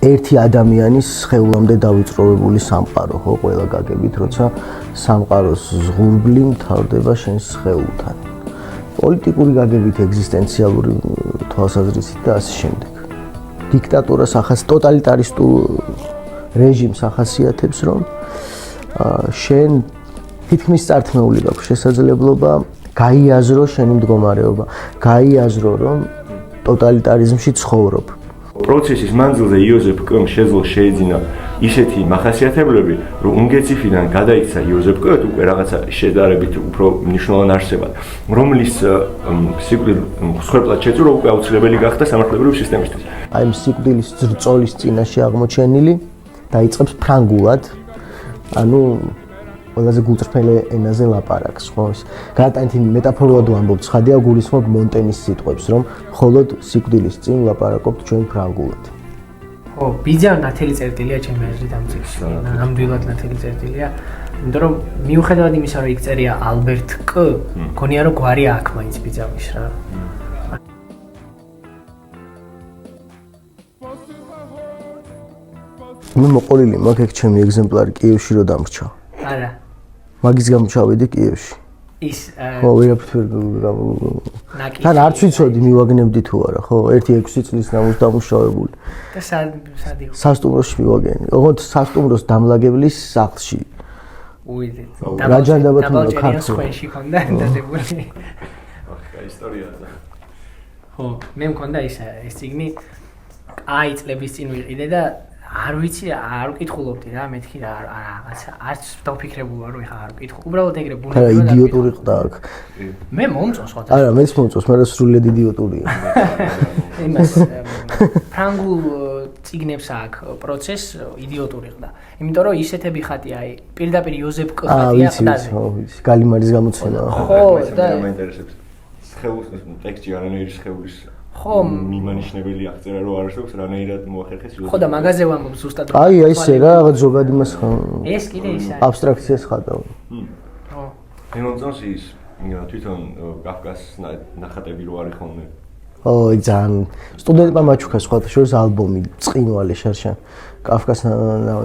ერთი ადამიანის სხეულამდე დავიწროვებული სამყარო, ხო, ყველა გაგებით, როცა სამყაროს ზღურბლი მთავრდება შენს სხეულთან. პოლიტიკური გაგებით, ეგზისტენციალური თვალსაზრისით და ასე შემდეგ. დიქტატურას ტოტალიტარისტულ რეჟიმს ახასიათებს, რომ შენ თითქმის წართმეული გაქვს შესაძლებლობა გაიაზრო შენი მდგომარეობა, გაიაზრო, რომ ტოტალიტარიზმში ცხოვრობ. პროცესის მანძილზე იოზეფ კ-მ შეძლო შეეძინა ისეთი მახასიათებლები, რომ უნგეციფიდან გადაიქცა იოზეფ კ უკვე რაღაცა შედარებით უფრო მნიშვნელოვან არსებად, რომლის სიკვდილ მსხვერპლად შეწურო უკვე აუცილებელი გახდა სამართლებრივი სისტემისთვის. აი ამ სიკვდილის ძრწოლის წინაშე აღმოჩენილი დაიწყებს ფრანგულად, ანუ ყველაზე გულწრფელ ენაზე ლაპარაკს, ხო? გადატანითი მეტაფორულად ვამბობ, ცხადია გულისხმობ მონტენის სიტყვებს, რომ მხოლოდ სიკვდილის წინ ლაპარაკობთ ჩვენ ფრანგულად. ხო, ბიძამ ნათელი წერტილია ჩემი აზრით ამ წიგნში. ნამდვილად ნათელი წერტილია, იმიტომ რომ მიუხედავად იმისა, რომ იქ წერია ალბერტ კ, მგონია რომ გვარი აქვს მაინც ბიძამის რა. მე მოყოლილი მაქვს ეგ ჩემი ეგზემპლარი კიევში რო დამრჩა. არა. მაგის გამო ჩავედი კიევში. ის ხო, ვერაფერ თან არც ვიცოდი მივაგნებდი თუ არა, ხო, 1-6 წლის დამუშავებული. და სად იყო? სასტუმროში მივაგენი. ოღონდ სასტუმროს დამლაგებლის სახლში. უიდეთ. რაჯანდაბათ უნდა ქართულ სხვენში ქონდა დადებული. ახლა ისტორიაა. ხო, მე მქონდა ეს წიგნი აი წლების წინ ვიყიდე და არ ვიცი, არ ვკითხულობდი რა, მეთქი რა, რაღაცა არც დავფიქრებულ ვარ, რომ ეხა არ ვკითხო. უბრალოდ ეგრე ბუნებრივად. არა, იდიოტური ყდა აქ. მე მომწონს სხვა. არა, მეც მომწონს, მაგრამ სრულიად იდიოტურია. იმას ფრანგულ წიგნებს აქ პროცესს იდიოტური ყდა. იმიტომ რომ ისეთები ხატია, აი, პირდაპირ იოზეფ კ ხატია ყდაზე. ხო, ვიცი, გალიმარის გამოცემა. ხო, და მაინტერესებს. სხეულის ტექსტი არანაირი სხეულის ხო, მიმანიშნებელი აღწერა რომ არ არსებობს, რანაირად მოახერხეს იოზეფ. ხო და მაგაზე ვამბობ ზუსტად. აი, ესე რა, რაღაც ზოგად იმას ეს კიდე ის არის. აბსტრაქციას ხატავ. ხო. მე მომწონს ის თვითონ კაფკას ნახატები რო არის ხოლმე. ой, ძალიან სტუდენტმა მაჩუქა სხვათა შორის ალბომი წყინვალე შარშან. კაფკას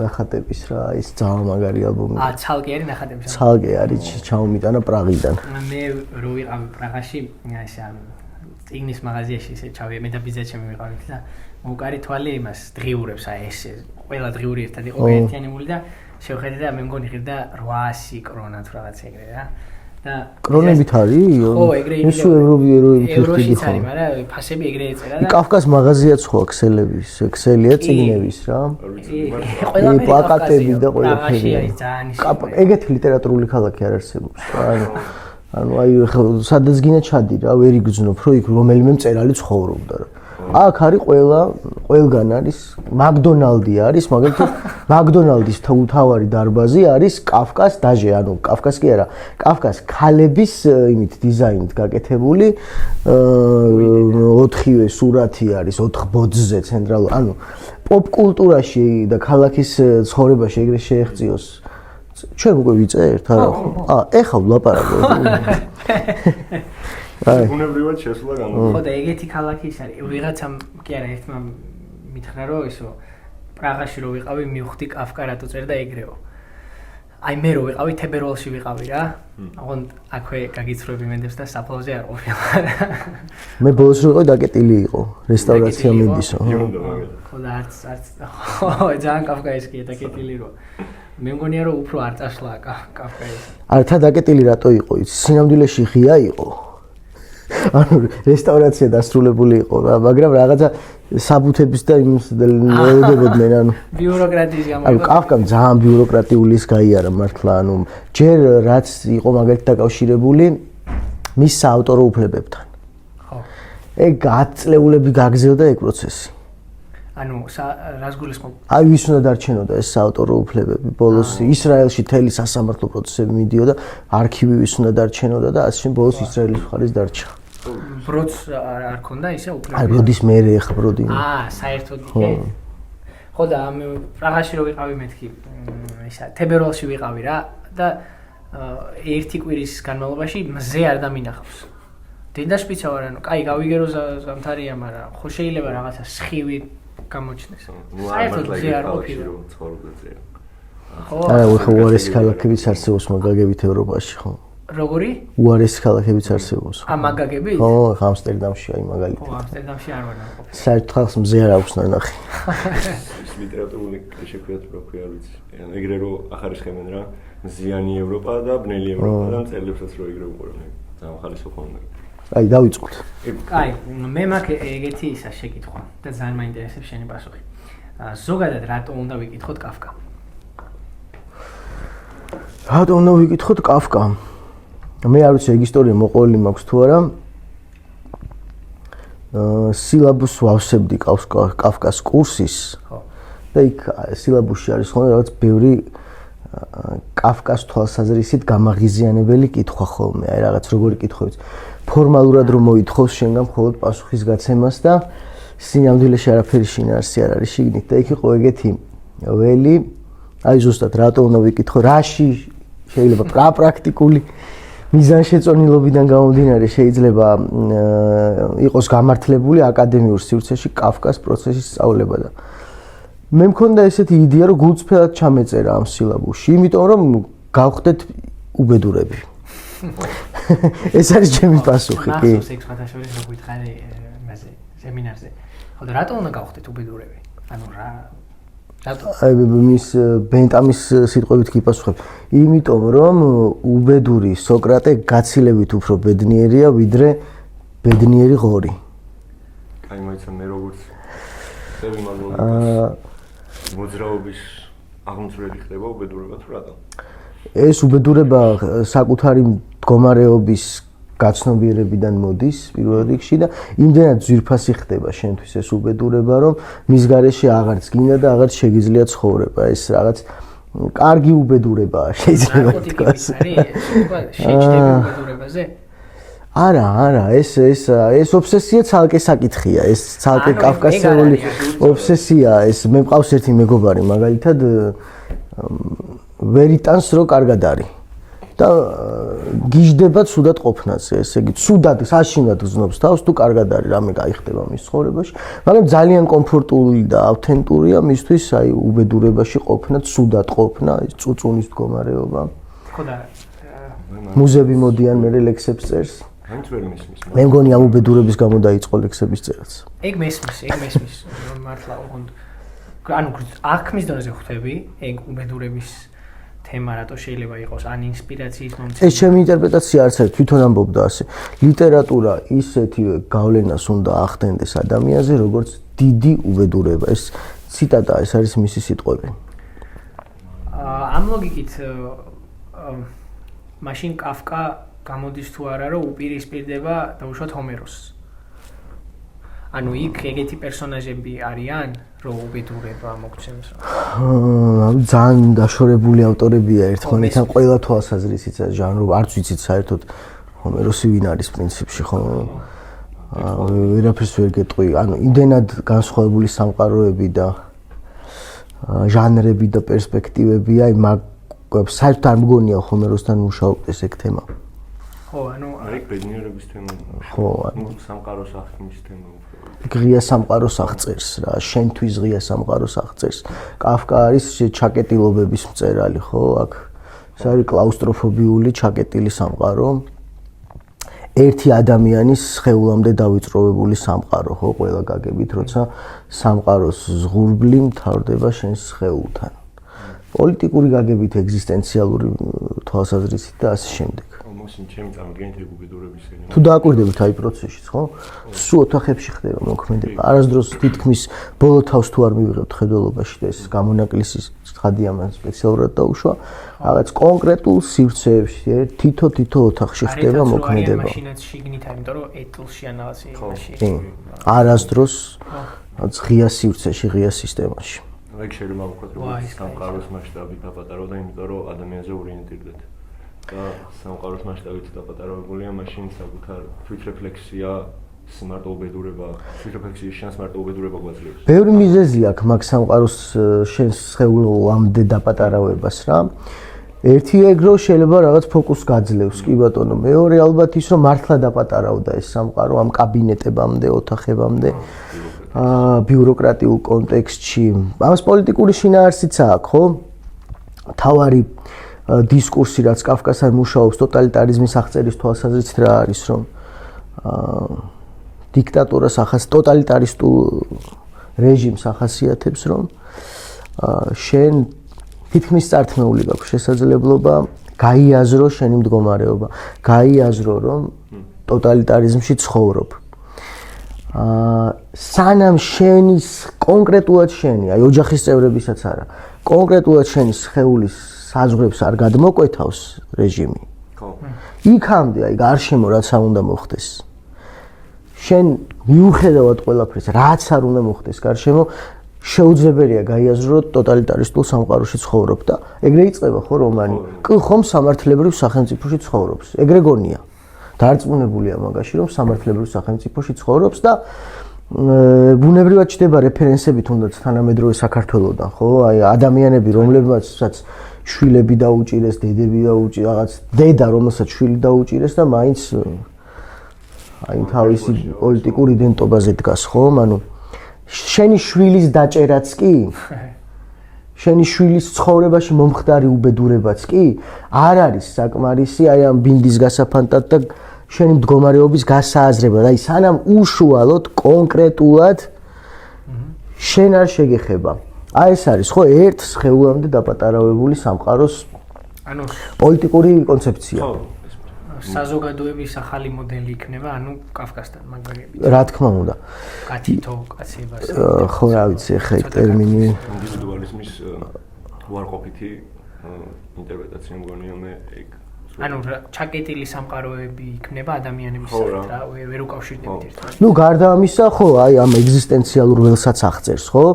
ნახატების რა, ის ძალიან მაგარი ალბომი. ცალკე არის ნახატები. ცალკე არის, ჩაუმიტანა პრაღიდან. მე რო ვიყავი პრაღაში, ესე წიგნის მაღაზიაში ესე ჩავიე, მე და ბიძა ჩემი ვიყავით და მოვკარი თვალი იმას დღიურებს, აი ესე ყველა დღიური ერთად იყო ერთიანებული და შევხედე და მე მგონი ღირდა 800 კრონა თუ რაღაც ეგრე რა. და კრონებით არის? ხო, ეგრე იყო. ისო ევროპის ევროშიც არის, მაგრამ ფასები ეგრე ეწერა და კაფკას მაღაზიაც ხო ქსელების, ქსელია წიგნების რა. ყველაფერი პლაკატები და ყველაფერი. ეგეთი ლიტერატურული ქალაქი არ არსებობს. ანუ აი სადაც გინდა ჩადი რა, ვერ იგრძნობ, რომ იქ რომელიმე მწერალი ცხოვრობდა რა. აქ არის ყველგან არის მაკდონალდი არის, მაგალითად მაკდონალდის თავარი დარბაზი არის კაფკას დაჟე, ანუ კაფკას კი არა, კაფკას ქალების იმით დიზაინით გაკეთებული 4-ვე სურათი არის 4 ბოძზე ცენტრალურ, ანუ პოპ კულტურაში და ქალაქის ცხოვრებაში ეგრე შეეღწიოს. ჩვენ უკვე ვიწერთ არა ხო? ეხლა ვლაპარაკობ. აი, ბუნებრივად შესვლა განმო. ხო და ეგეთი ქალაქი ის არის. ვიღაცამ კი არა, ერთმა მითხრა რომ ისო პრაღაში რო ვიყავი, მივხვდი კაფკა რატო წერდა ეგრეო. აი მე რო ვიყავი თებერვალში ვიყავი რა. ოღონდ აქვე გაგიცრუები მენდებს და საფლავზე არ ყოფილა. მე ბოლოს რო ვიყავი დაკეტილი იყო, რესტავრაცია მინდისო. ხო და არც ხო, ძალიან კაფკაისკია დაკეტილი რო. მე მგონია რომ უფრო არ წაშლა კაფკაის. არა, თა დაკეტილი რატო იყო? სინამდვილეში ღია იყო. ანუ რესტავრაცია დასრულებული იყო რა, მაგრამ რაღაცა საბუთების და იმის დაუდებოდნენ, ანუ ბიუროკრატიის გამო. ანუ კაფკამ ძალიან ბიუროკრატიული ის გაიარა მართლა, ანუ ჯერ რაც იყო მაგალითად დაკავშირებული მის საავტორო უფლებებთან. ხო. ეგ 10 წლეულები გაგრძელდა ეგ პროცესი. ანუ რას გულისხმობ? აი ვის უნდა დარჩენოდა ეს საავტორო უფლებები? ბოლოს ისრაელში თელი სასამართლო პროცესები მიდიოდა, არქივი ვის უნდა დარჩენოდა და ასე ბოლოს ისრაელის მხარის დარჩა. ბროდს არ ქონდა ისე უფლება? აი ბროდის მერე ხა ბროდი. საერთოდ კი. ხო და მე პრაღაში რო ვიყავი მეთქი, ისა თებერვალში ვიყავი რა და ერთი კვირის განმავლობაში მზე არ დამინახავს. დინდა შპიცა ვარ, ანუ კაი გავიგერო ზამთარია, მაგრამ ხო შეიძლება რაღაცა სხივი გამოჩნდეს. ნუ საერთოდ მართლა ზე არ იქ ყოფილა. რომ ცხოვრობდე. არა, ხო უარესი ქალაქებიც არსებობს მაგაგებით ევროპაში, ხო? როგორი? უარესი ქალაქებიც არსებობს. მაგაგებით? ხო, ამსტერდამში აი მაგალითად. ხო, ამსტერდამში არ ვარ ნაყოფი. საერთოდ ხალხს მზე არ აქვს ნანახი. ის ლიტერატურული შეხვედრა რო ქვია, არ ვიცი. ეგრე რო ახარისხებენ რა, მზიანი ევროპა და ბნელი ევროპა და წელებსაც რო ეგრე უყურებენ. ძალიან ხალისო ხონდა. აი, დავიწყოთ. აი, მე მაქვს ეგეთი ისა შეკითხვა და ძალიან მაინტერესებს შენი პასუხი. ზოგადად რატო უნდა ვიკითხოთ კაფკა? რატო უნდა ვიკითხოთ კაფკა? მე არ ვიცი ეგ ისტორია მოყოლი მაქვს თუ არა. სილაბუსს ვავსებდი კაფკას კურსის. ხო. და იქ სილაბუსში არის ხოლმე რაღაც ბევრი კაფკას თვალსაზრისით გამაღიზიანებელი კითხვა ხოლმე. აი რაღაც როგორი კითხვებიც. ფორმალურად რომ მოითხოვს შენგან მხოლოდ პასუხის გაცემას და სინამდვილეში არაფერი შინაარსი არ არის შიგნით და იქ იყო ეგეთი ველი აი ზუსტად რატო უნდა ვიკითხო რაში შეიძლება პრაქტიკული მიზანშეწონილობიდან გამომდინარე შეიძლება იყოს გამართლებული აკადემიურ სივრცეში კაფკას პროცესის სწავლება და მე მქონდა ესეთი იდეა რომ გულწრფელად ჩამეწერა ამ სილაბუსში იმიტომ რომ გავხდეთ უბედურები ეს არის ჩემი პასუხი კი მახსოვს ეგ სხვადასხვა რო გითხარი იმაზე სემინარზე ხოლმე რატო უნდა გავხდეთ უბედურები ანუ რა აი მის ბენტამის სიტყვებით გიპასუხებ იმიტომ რომ უბედური სოკრატე გაცილებით უფრო ბედნიერია ვიდრე ბედნიერი ღორი აი მოიცა მე როგორც წევრი მაგალითად მოძრაობის აღმწვრელი ხდება უბედურება თუ რატო ეს უბედურება საკუთარი მდგომარეობის გაცნობიერებიდან მოდის პირველ რიგში და იმდენად ძვირფასი ხდება შენთვის ეს უბედურება რომ მის გარეშე აღარც გინდა და აღარც შეგიძლია ცხოვრება ეს რაღაც კარგი უბედურებაა შეიძლება ითქვას შეჭდები უბედურებაზე არა ეს ობსესია ცალკე საკითხია ეს ცალკე კავკასიური ობსესია ეს მე მყავს ერთი მეგობარი მაგალითად ვერიტანს რო კარგად არის და გიждდება ცუდად ყოფნაზე, ესე იგი, ცუდად, საშინლად გზნობს თავს, თუ კარგად არის რამე გაიხდება მის ცხოვრებაში, მაგრამ ძალიან კომფორტული და ავთენტურია მისთვის, აი, უბედურებაში ყოფნა, ცუდად ყოფნა, წუწუნის მდგომარეობა. ხო და მუზები მოდიან მე ლექსებს წერს. მაინც ვერ მისმის. მე მგონი ამ უბედურების გამო დაიწყო ლექსების წერაც. ეგ მესმის, მართლა ოღონდ ანუ აქ მის დონეზე ხვდები, ეგ უბედურების თემა რატო შეიძლება იყოს ან ინსპირაციის მომცემი. ეს ჩემი ინტერპრეტაცია არც არის, თვითონ ამბობდა ასე. ლიტერატურა ისეთივე გავლენას უნდა ახდენდეს ადამიანზე, როგორც დიდი უბედურება. ეს ციტატა, ეს არის მისი სიტყვები. ამ ლოგიკით მაშინ კაფკა გამოდის თუ არა, რომ უპირისპირდება დაუშვათ ჰომეროსს. ანუ იქ ეგეთი პერსონაჟები არიან, რომ უბედურება მოგცემს. ძალიან დაშორებული ავტორებია ერთმანეთთან ყველა თვალსაზრისით ჟანრო არც ვიცით საერთოდ ჰომეროსი ვინ არის პრინციპში ხო? ვერაფერს ვერ გეტყვი. ანუ იმდენად განსხვავებული სამყაროები და ჟანრები და პერსპექტივებია, აი მაგ საერთოდ არ მგონია ჰომეროსთან მუშაობდეს ეგ თემა. ხო, ანუ არის ბედნიერების თემა. ხო, ანუ სამყაროს აღქმის თემა. ღია სამყაროს აღწერს რა, შენთვის ღია სამყაროს აღწერს. კაფკა არის ჩაკეტილობების მწერალი, ხო? აქ ეს არის კლაუსტროფობიული ჩაკეტილი სამყარო. ერთი ადამიანის სხეულამდე დავიწროვებული სამყარო, ხო? ყველა გაგებით, როცა სამყაროს ზღურბლი მთავრდება შენს სხეულთან. პოლიტიკური გაგებით, ეგზისტენციალური თვალსაზრისით და ასე შემდეგ. ჩემი წარმოგენით ეგ უბედურების ენა. თუ დააკვირდებით აი პროცესში, ხო? სულ ოთახებში ხდება მოქმედება. არასდროს თითქმის ბოლო თავს თუ არ მივიღებთ ხედველობაში და ეს გამონაკლისის ცხადია მან სპეციალურად დაუშვა. რაღაც კონკრეტულ სივრცეებში, თითო ოთახში ხდება მოქმედება. მაშინაც შიგნით არის, იმიტომ რომ ეტლში ან რაღაც იმაში. კი. არასდროს ღია სივრცეში, ღია სისტემაში. ეგ შეიძლება ვთქვათ, რომ სამყაროს მასშტაბით დაპატარო და იმიტომ რომ ადამიანზე ორიენტირდეთ. და სამყაროს მასშტაბით დაპატარებულია, მაშინ საკუთარ თვითრეფლექსია, მარტო უბედურება, თვითრეფლექსიის შანსს მარტო უბედურება გვაძლევს. ბევრი მიზეზი აქვს მაგ სამყაროს შენს სხეულამდე დაპატარავებას რა. ერთი ეგ რომ შეიძლება რაღაც ფოკუსს გაძლევს, კი ბატონო. მეორე ალბათ ის რომ მართლა დაპატარავდა ეს სამყარო ამ კაბინეტებამდე, ოთახებამდე. ბიუროკრატიულ კონტექსტში. ამას პოლიტიკური შინაარსიც აქვს, ხო? თავარი დისკურსი, რაც კავკასთან მუშაობს ტოტალიტარიზმის აღწერის თვალსაზრისით რა არის, რომ დიქტატურას ტოტალიტარისტულ რეჟიმს ახასიათებს, რომ შენ თითქმის წართმეული გაქვს შესაძლებლობა გაიაზრო შენი მდგომარეობა, გაიაზრო რომ ტოტალიტარიზმში ცხოვრობ. სანამ შენის კონკრეტულად შენი, აი ოჯახის წევრებისაც არა, კონკრეტულად შენი სხეულის საზღვრებს არ გადმოკვეთავს რეჟიმი. ხო. იქამდე აი გარშემო რაც არ უნდა მოხდეს. შენ მიუხედავად ყველაფრის, რაც არ უნდა მოხდეს გარშემო, შეუძლებელია გაიაზრო ტოტალიტარისტულ სამყაროში ცხოვრობ და ეგრე იწყება ხო რომანი? ხომ სამართლებრივ სახელმწიფოში ცხოვრობს. ეგრე გონია. დარწმუნებულია მაგაში, რომ სამართლებრივ სახელმწიფოში ცხოვრობს და ბუნებრივად ჩდება რეფერენსები თუნდაც თანამედროვე საქართველოსთან, ხო? აი ადამიანები, რომლებსაც შვილები დაუჭირეს, დედები დაუჭირეს, რაღაც დედა, რომელსაც შვილი დაუჭირეს და მაინც აი თავისი პოლიტიკურ იდენტობაზე დგას, ხო? ანუ შენი შვილის დაჭერაც კი შენი შვილის ცხოვრებაში მომხდარი უბედურებაც კი არ არის საკმარისი აი ამ ბინდის გასაფანტად და შენი მდგომარეობის გასააზრებად. აი სანამ უშუალოდ კონკრეტულად შენ არ შეგეხება. აი ეს არის ხო ერთ სხეულამდე დაპატარავებული სამყაროს ანუ პოლიტიკური კონცეფცია. ხო. საზოგადოების ახალი მოდელი იქნება, ანუ კავკასთან მაგალითად. რა თქმა უნდა. კათითო კაცებას. ხო, რა ვიცი, ხა ტერმინი ინდივიდუალიზმის უარყოფითი ინტერპრეტაცია მგონია მე ეგ. ანუ ჩაკეტილი სამყაროები იქნება ადამიანების სახით რა, ვერ უკავშირდებით ერთმანეთს. ნუ გარდა ამისა, ხო, აი ამ ეგზისტენციალურ ველსაც აღწერს, ხო?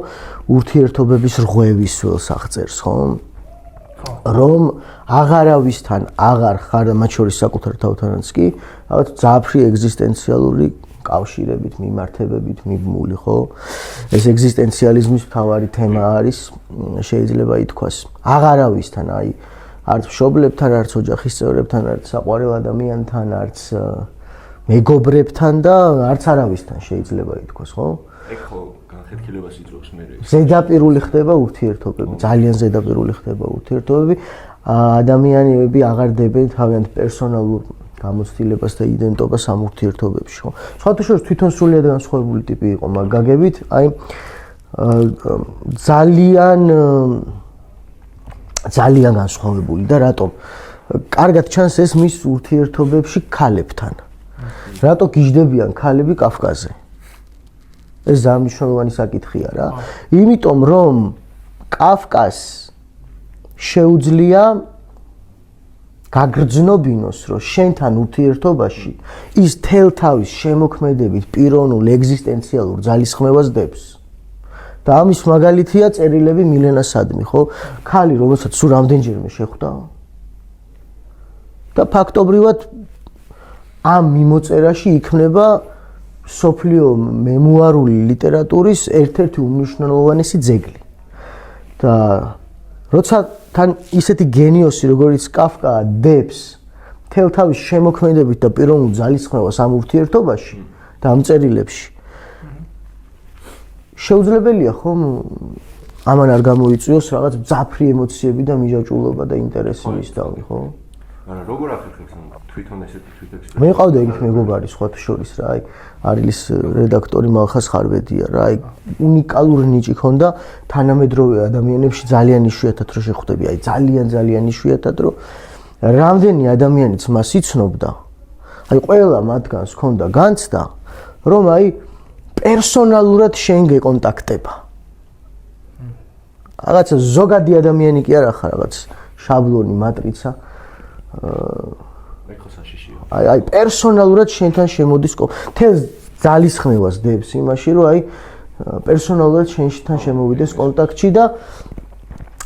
ურთიერთობების რღვევის ველს აღწერს, ხო? რომ აღარავისთან აღარ ხარ მათ შორის საკუთარ თავთანაც კი რაღაც ძაფრი ეგზისტენციალური კავშირებით, მიმართებებით მიბმული, ხო? ეს ეგზისტენციალიზმის მთავარი თემა არის, შეიძლება ითქვას. აღარავისთან, აი არც მშობლებთან, არც ოჯახის წევრებთან, არც საყვარელ ადამიანთან, არც მეგობრებთან და არც არავისთან შეიძლება ითქვას, ხო? ეგ ხო განხეთქილებას იწვევს მე. ზედაპირული ხდება ურთიერთობები, ძალიან ზედაპირული ხდება ურთიერთობები. ადამიანები აღარ დებენ თავიანთ პერსონალურ გამოცდილებას და იდენტობას ამ ურთიერთობებში, ხო? სხვათა შორის თვითონ სრულიად განსხვავებული ტიპი იყო, მაგრამ გაგებით, აი ძალიან განსხვავებული და რატომ? კარგად ჩანს ეს მის ურთიერთობებში ქალებთან. რატო გიждდებიან ქალები კავკაზე? ეს ძალიან მნიშვნელოვანი საკითხია რა. იმიტომ რომ კავკასს შეუძლია გაგრძნობინოს, რომ შენთან ურთიერთობაში ის თელთავის შემოქმედებით პიროვნულ ეგზისტენციალურ ძალისხმევას დებს. და ამის მაგალითია წერილები მილენა სადმი, ხო? ქალი, რომელსაც სულ რამდენჯერმე შეხვდა და ფაქტობრივად ამ მიმოწერაში იქნება სოფლიო მემუარული ლიტერატურის ერთ-ერთი უმნიშვნელოვანესი ძეგლი. და როცა თან ისეთი გენიოსი, როგორც კაფკა დებს თელთავის შემოქმედებით და პიროვნულ ძალისხმევას ამ ურთიერთობაში და ამ წერილებში შეუძლებელია ხომ ამან არ გამოიწვიოს რაღაც ძაფრი ემოციები და მიჯაჭვულობა და ინტერესი მისდავი, ხო? არა, როგორ ახერხებს თვითონ ესეთი თვითექსპერტი? მე ყავდა იქ მეგობარი სხვათა შორის რა, აი არილის რედაქტორი მალხას ხარბედია რა, აი უნიკალური ნიჭი ქონდა თანამედროვე ადამიანებში ძალიან იშვიათად რო შეხვდები, აი ძალიან იშვიათად რო რამდენი ადამიანიც მას იცნობდა, აი ყველა მათგანს ქონდა განცდა, რომ აი პერსონალურად შენ გეკონტაქტება. რაღაცა ზოგადი ადამიანი კი არ ახარ, რაღაც შაბლონი, მატრიცა. აი პერსონალურად შენთან შემოდის თელს ძალისხმევას დებს იმაში, რომ აი პერსონალურად შენთან შემოვიდეს კონტაქტში და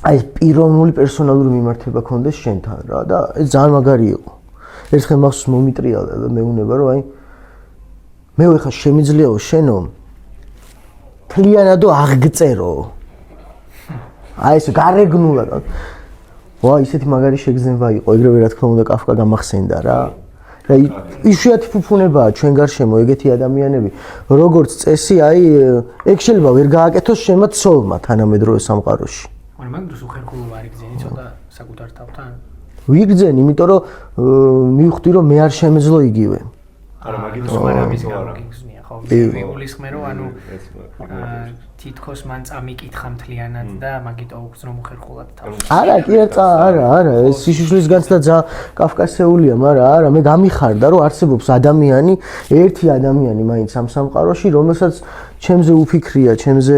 აი პიროვნული პერსონალური მიმართება ქონდეს შენთან რა და ეს ძალიან მაგარი იყო. ერთხელ მახსოვს მომიტრიალა და მეუნება რომ აი მე ხა შემიძლიაო შენო თლიანადო აღგწერო. აი ეს გარეგნულად ვა ისეთი მაგარი შეგრძნება იყო, ეგრევე რა თქმა უნდა კაფკა გამახსენდა რა. რა იშვიათი ფუფუნებაა ჩვენ გარშემო ეგეთი ადამიანები როგორც წესი აი ეგ შეიძლება ვერ გააკეთოს შემოთ ცოლმა თანამედროვე სამყაროში მაგრამ მაგ დროს უხერხულო არ იგზენი ცოტა საკუთარ თავთან ვიგრძენ იმიტომ რომ მივხვდი რომ მე არ შემეძლო იგივე არა მაგით მარამის გამოგიგზნია ხო მე გულისხმერო ანუ თითქოს მან წამიკითხა მთლიანად და მაგიტო უგზნო უხერხულად თავს არა კი არა ეს სიშუშლის განცდა ძა კავკასიეულია მაგრამ არა მე გამიხარდა რომ არსებობს ადამიანი ერთი ადამიანი მაინც ამ სამყაროში რომელსაც ჩემზე უფიქრია ჩემზე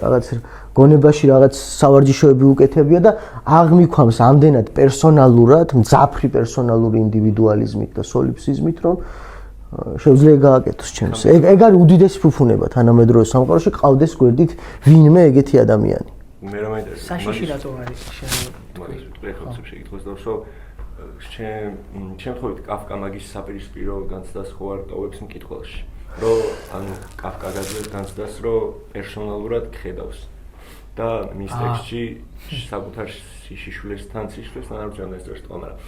რაღაც გონებაში რაღაც სავარჯიშოები უკეთებია და აღმიქვამს ამდენად პერსონალურად მძაფრი პერსონალური ინდივიდუალიზმით და სოლიფსიზმით რომ შეუძლია გააკეთოს ჩემს. ეგ არის უდიდესი ფუფუნება თანამედროვე სამყაროში ყავდეს გვერდით ვინმე ეგეთი ადამიანი. მე რა მაინტერესებს? საშიში რატო არის შენ თქვი შეკითხოს და რომ შემთხვევით კაფკა მაგის საპირისპირო განცდას ხო არ ტოვებს მკითხველში. რომ ანუ კაფკა განცდას რომ პერსონალურად ხედავს და მის ტექსტში საკუთარ სიშულესთან არ ვჭამდა ეს რას თქმა, მაგრამ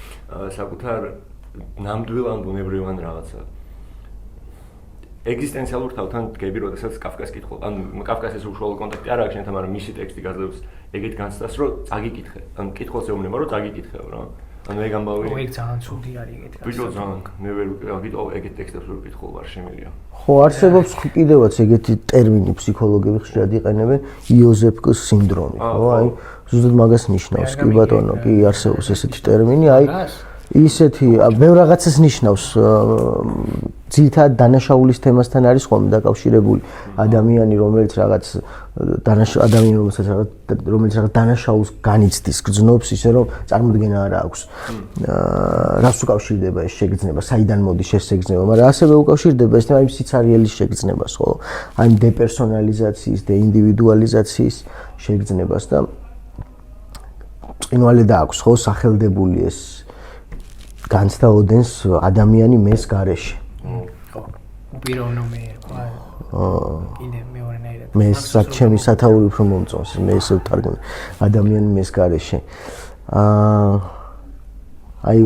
საკუთარ ნამდვილ ან ბუნებრივ ან რაღაცა ეგზისტენციალურ თავთან დგები, როდესაც კაფკას კითხო. ან კაფკას ეს უშუალო კონტაქტი არ აქვს შენთან, მაგრამ მისი ტექსტი გაძლევს ეგეთ განცდას, რომ წაგიკითხე. ან კითხულს ეუბნება, რომ წაგიკითხეო რა. ანუ ეგ ამბავი. ეგ ძალიან ცუდი არის ეგეთი. ბიჭო ძალიან, მე ვერ ვიტყო ეგეთ ტექსტებს ვერ ვკითხულ ვარ შემილია. ხო, არსებობს კიდევაც ეგეთი ტერმინი ფსიქოლოგები ხშირად იყენებენ იოზეფკის სინდრომი, ხო? აი, ზუსტად მაგას ნიშნავს, კი ბატონო, კი არსებობს ესეთი ტერმინი, აი ისეთი ბევრ რაღაცას ნიშნავს ძირითადად დანაშაულის თემასთან არის ხოლმე დაკავშირებული ადამიანი რომელიც რაღაც დანაშაულს განიცდის გრძნობს ისე რომ წარმოდგენა არ აქვს რას უკავშირდება ეს შეგრძნება საიდან მოდის ეს შეგრძნება მაგრამ ასევე უკავშირდება ეს თემა იმ სიცარიელის შეგრძნებას ხო აი დეპერსონალიზაციის და ინდივიდუალიზაციის შეგრძნებას და წინვალე დააქვს ხო სახელდებული ეს განცდა ოდენს ადამიანი მეს გარეშე. ხო. უპიროვნო მე ხო. ინე მეორენაირად. მეს საჩემი სათაური უფრო მომწონს მე ესე ვთარგმნე. ადამიანი მეს გარეშე. აი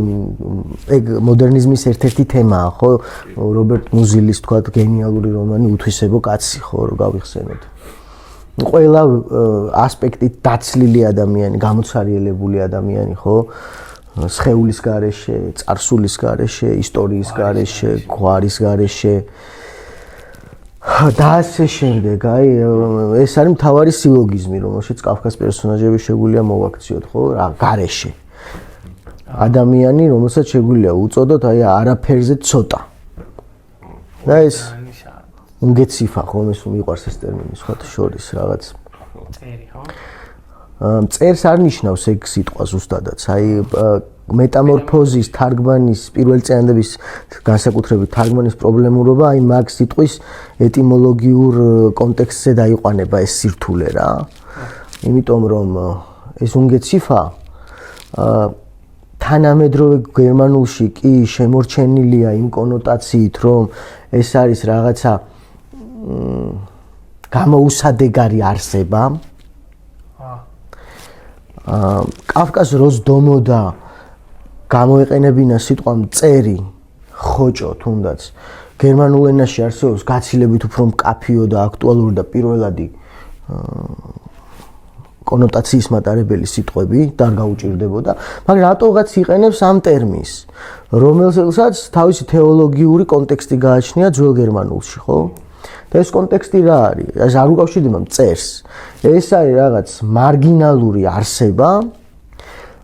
ეგ მოდერნიზმის ერთ-ერთი თემაა, ხო? რობერტ მუზილის თქვა გენიალური რომანი უთვისებო კაცი, ხო, რო გავიხსენოთ. ყველა ასპექტით დაცლილი ადამიანი, გამოცარიელებული ადამიანი, ხო? სხეულის გარეშე, წარსულის გარეშე, ისტორიის გარეშე, გვარის გარეშე და ასე შემდეგ. აი ეს არის მთავარი სილოგიზმი, რომელშიც კაფკას პერსონაჟები შეგვიძლია მოვაქციოთ, ხო? რა გარეშე. ადამიანი, რომელსაც შეგვიძლია უწოდოთ აი არაფერზე ცოტა. და ეს უნგეციფა, ხო, ეს მიყვარს ეს ტერმინი, სხვათა შორის რაღაც. წერი, ხო? წერს არ ნიშნავს ეგ სიტყვა ზუსტადაც. აი მეტამორფოზის თარგმანის პირველი წინადების განსაკუთრებით თარგმანის პრობლემურობა აი მაგ სიტყვის ეტიმოლოგიურ კონტექსტზე დაიყვანება ეს სირთულე რა. იმიტომ რომ ეს უნგეციფა თანამედროვე გერმანულში კი შემორჩენილია იმ კონოტაციით რომ ეს არის რაღაცა გამოუსადეგარი არსება. კაფკას როს დომოდა გამოეყენებინა სიტყვა მწერი ხოჭო თუნდაც გერმანულ ენაში არსებობს გაცილებით უფრო მკაფიო და აქტუალური და პირველადი კონოტაციის მატარებელი სიტყვები და არ გაუჭირდებოდა მაგრამ რატოღაც იყენებს ამ ტერმინს რომელსაც თავისი თეოლოგიური კონტექსტი გააჩნია ძველ გერმანულში ხო და ეს კონტექსტი რა არის? ეს არ უკავშირდება მწერს. ეს არის რაღაც მარგინალური არსება,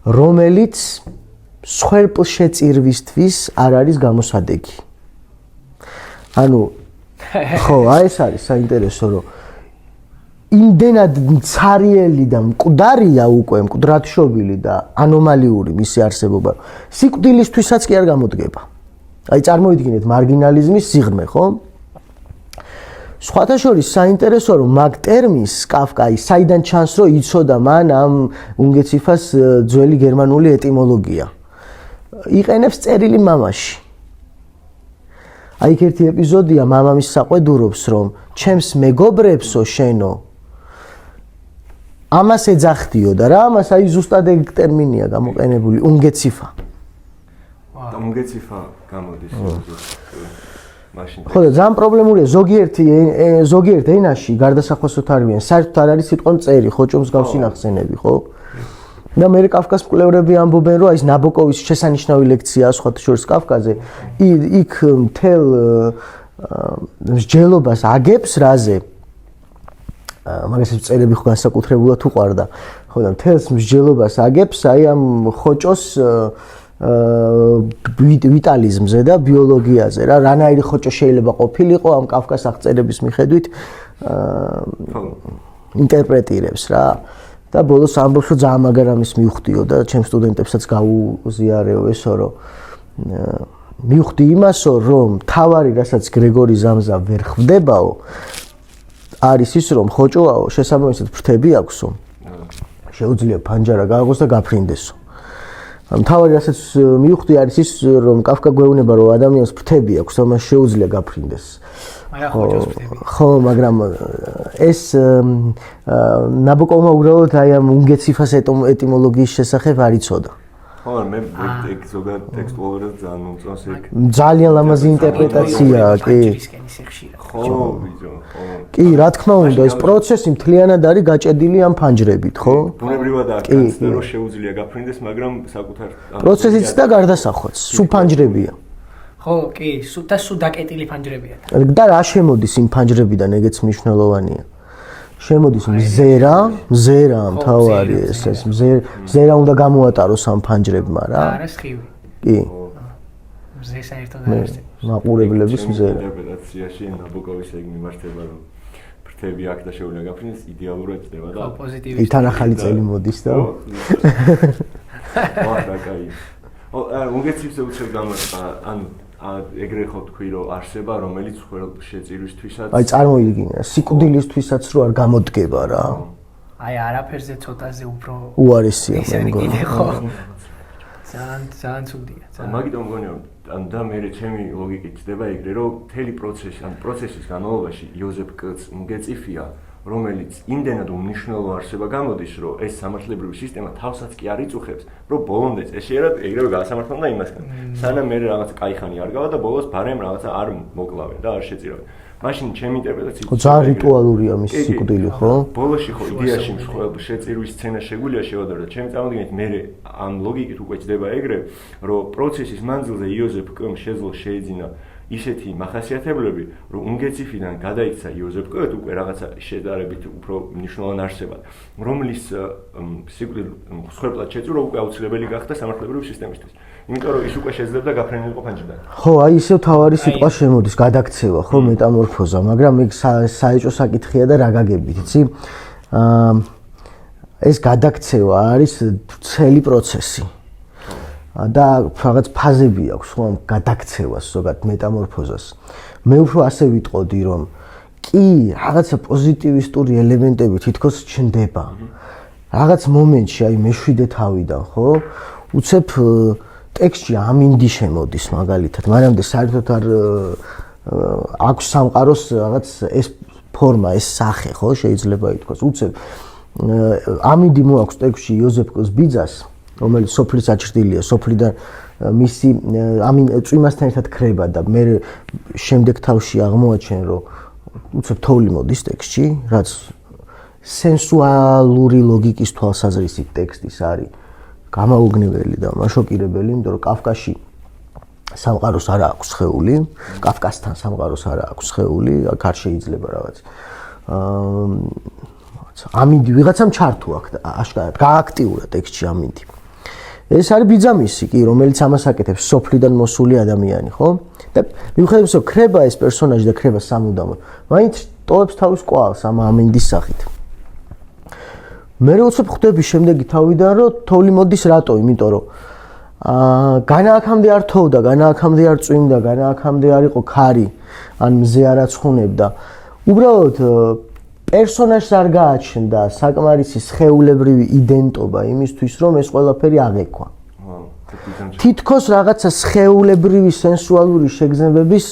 რომელიც სხერპლშეწირვისთვის არ არის გამოსადეგი. ანუ ხო, აი ეს არის საინტერესო, რომ იმდენად მცარიელი და მკვდარია უკვე, მკვდრადშობილი და ანომალიური მისი არსებობა. სიკვდილისთვისაც კი არ გამოდგება. აი წარმოიდგინეთ მარგინალიზმის სიღრმე, ხო? სხვათა შორის საინტერესოა რომ მაგ ტერმინს კაფკა საიდან ჩანს რომ იცოდა მან ამ უნგეციფას ძველი გერმანული ეტიმოლოგია იყენებს წერილი მამაში აი ერთი ეპიზოდია მამამის საყვედურობს რომ ჩემს მეგობრებსო შენო ამას ეძახდიო და რა ამას აი ზუსტად ეგ ტერმინია გამოყენებული უნგეციფა უნგეციფა გამოდის მაშინ. ხო და ძალიან პრობლემურია ზოგიერთ ენაში გარდასახვასოთ არიან. საერთოდ არ არის სიტყვა მწერი, ხოჭო მსგავსი ნახსენები, ხო? და მე კავკასიის მკვლევრები ამბობენ, რომ ის ნაბოკოვის შესანიშნავი ლექცია სხვათა შორის კავკაზე, იქ მთელ მსჯელობას აგებს რაზე? მაგასაც წერები ხო განსაკუთრებულად უყვარდა. ხო და მთელს მსჯელობას აგებს აი ამ ხოჭოს ვიტალიზმზე და ბიოლოგიაზე რა, რანაირი ხოჭო შეიძლება ყოფილიყო ამ კავკას აღწერების მიხედვით ინტერპრეტირებს რა. და ბოლოს ამბობს, რომ ძალიან მაგარ ამის მივხვდიო და ჩემს სტუდენტებსაც გაუზიარეო ესო, რომ მივხვდი იმასო, რომ თავარი, რასაც გრეგორი ზამზა ვერ ხვდებაო, არის ის, რომ ხოჭოაო, შესაბამისად ფრთები აქვსო. შეუძლია ფანჯარა გააღოს და გაფრინდესო. თავარი, რასაც მივხვდი, არის ის, რომ კაფკა გვეუბნება, რომ ადამიანს ფრთები აქვს, ამას შეუძლია გაფრინდეს. ხო, მაგრამ ეს ნაბოკოვმა უბრალოდ აი ამ უნგეციფას ეტიმოლოგიის შესახებ არ იცოდა. ხო, მე ზოგადად ტექსტუალურად ძალიან მომწონს ეგ. ძალიან ლამაზი ინტერპრეტაციაა, კი. ხო, ვიძო, ხო. კი, რა თქმა უნდა, ეს პროცესი მთლიანად არის გაჭედილი ამ ფანჯრებით, ხო? ბუნებრივადაა განცდა, რომ შეუძლია გაფრინდეს, მაგრამ საკუთარ პროცესიც და გარდასახვაც, სულ ფანჯრებია. ხო, კი, და სულ დაკეტილი ფანჯრებია. და რა შემოდის იმ ფანჯრებიდან, ეგეც მნიშვნელოვანია. შემოდის მზერა მთავარი ეს მზერა უნდა გამოატაროს ამ ფანჯრებმა რა. არა სხივი. კი. მზე საერთოდ არ არის. მაყურებლების მზერა. ინტერპრეტაციაში ნაბოკოვის ეგ მიმართება, რომ ფრთები აქ და შეუძლია გაფრინდეს, იდეალურად ხდება და პოზიტივი. თან ახალი წელი მოდის და ვაჰ, კაი. უნგეციფზე უცებ გამოწყდა, ანუ ეგრე ხო თქვი, რომ არსება, რომელიც ხელ შეწირვისთვისაც აი წარმოიდგინე, სიკვდილისთვისაც რო არ გამოდგება რა. აი არაფერზე ცოტაზე უფრო უარესია მე მგონი. ხო. ძალიან ცუდია. მაგიტომ მგონი ან და მე ჩემი ლოგიკით ხდება ეგრე, რომ მთელი პროცესის განმავლობაში იოზეფ კც უნგეციფია, რომელიც იმდენად უმნიშვნელო არსება გამოდის, რომ ეს სამართლებრივი სისტემა თავსაც კი არ იწუხებს, რომ ბოლომდე წესიერად ეგრევე გაასამართლონ და იმასგან. სანამ მე რაღაცა кайხანი არ გავა და ბოლოს ბარემ რაღაცა არ მოკლავენ და არ შეწირავენ. მაშინ ჩემი ინტერპრეტაციით ძალიან რიტუალურია მის სიკვდილი, ხო? ბოლოში ხო იდეაში შეწირვის სცენა შეგვიძლია შევადრო და ჩემი წარმოდგენით მე ამ ლოგიკით უკვე ჯდება ეგრე, რომ პროცესის მანძილზე იოზეფ კ-მ შეეძინა ისეთი მახასიათებლები, რომ უნგეციფიდან გადაიქცა იოზეფ კ უკვე რაღაცა შედარებით უფრო მნიშვნელოვან არსებად, რომლის სიკვდილსხვერპლად შეწირვა უკვე აუცილებელი გახდა სამართლებრივი სისტემისთვის. იმიტომ რომ ის უკვე შეძლებდა გაფრენილიყო ფანჯრიდან. ხო, აი ისევ თავარი სიტყვა შემოდის, გადაქცევა, ხო, მეტამორფოზა, მაგრამ ეგ საეჭვო საკითხია და რა გაგებით, იცი? ეს გადაქცევა არის ცელი პროცესი. და რაღაც ფაზები აქვს ხო ამ გადაქცევას, ზოგადად მეტამორფოზას. მე უფრო ასე ვიტყოდი, რომ კი, რაღაცა პოზიტივისტური ელემენტები თითქოს ჩნდება. რაღაც მომენტში, აი მეშვიდე თავიდან, ხო? უცებ ტექსტში ამინდი შემოდის მაგალითად, მანამდე საერთოდ არ აქვს სამყაროს რაღაც ეს ფორმა, ეს სახე, ხო, შეიძლება ითქვას. უცებ ამინდი მოაქვს ტექსტში იოზეფ კ-ს ბიძას, რომელიც სოფლის აჭრილია, სოფლიდან მისი წვიმასთან ერთად ქრება და მე შემდეგ თავში აღმოაჩენ, რომ უცებ თოვლი მოდის ტექსტში, რაც სენსუალური ლოგიკის თვალსაზრისით ტექსტის არის გამაოგნებელი და მაშოკირებელი, იმიტომ რომ კავკასში სამყაროს არ აქვს სხეული, კავკასთან სამყაროს არ აქვს სხეული, აქ არ შეიძლება რაღაც. ამინდი ვიღაცამ ჩართო აქ აშკარად გააქტიურა ტექსტში ამინდი. ეს არის ბიძამისი კი, რომელიც ამას აკეთებს, სოფლიდან მოსული ადამიანი, ხო? და მიუხედავად იმისა, ქრება ეს პერსონაჟი და ქრება სამუდამოდ, მაინც ტოვებს თავის კვალს ამ ამინდის სახით. მე უცებ ხვდები შემდეგი თავიდან, რომ თოვლი მოდის რატო? იმიტომ რომ განააქამდე არ თოვდა, განააქამდე არ წვიმდა, განააქამდე არ იყო ქარი, ან მზე არ აცხუნებდა. უბრალოდ პერსონაჟს არ გააჩნდა საკმარისი სხეულებრივი იდენტობა იმისთვის, რომ ეს ყველაფერი აღეკვა. თითქოს რაღაცა სხეულებრივი სენსუალური შეგრძნებების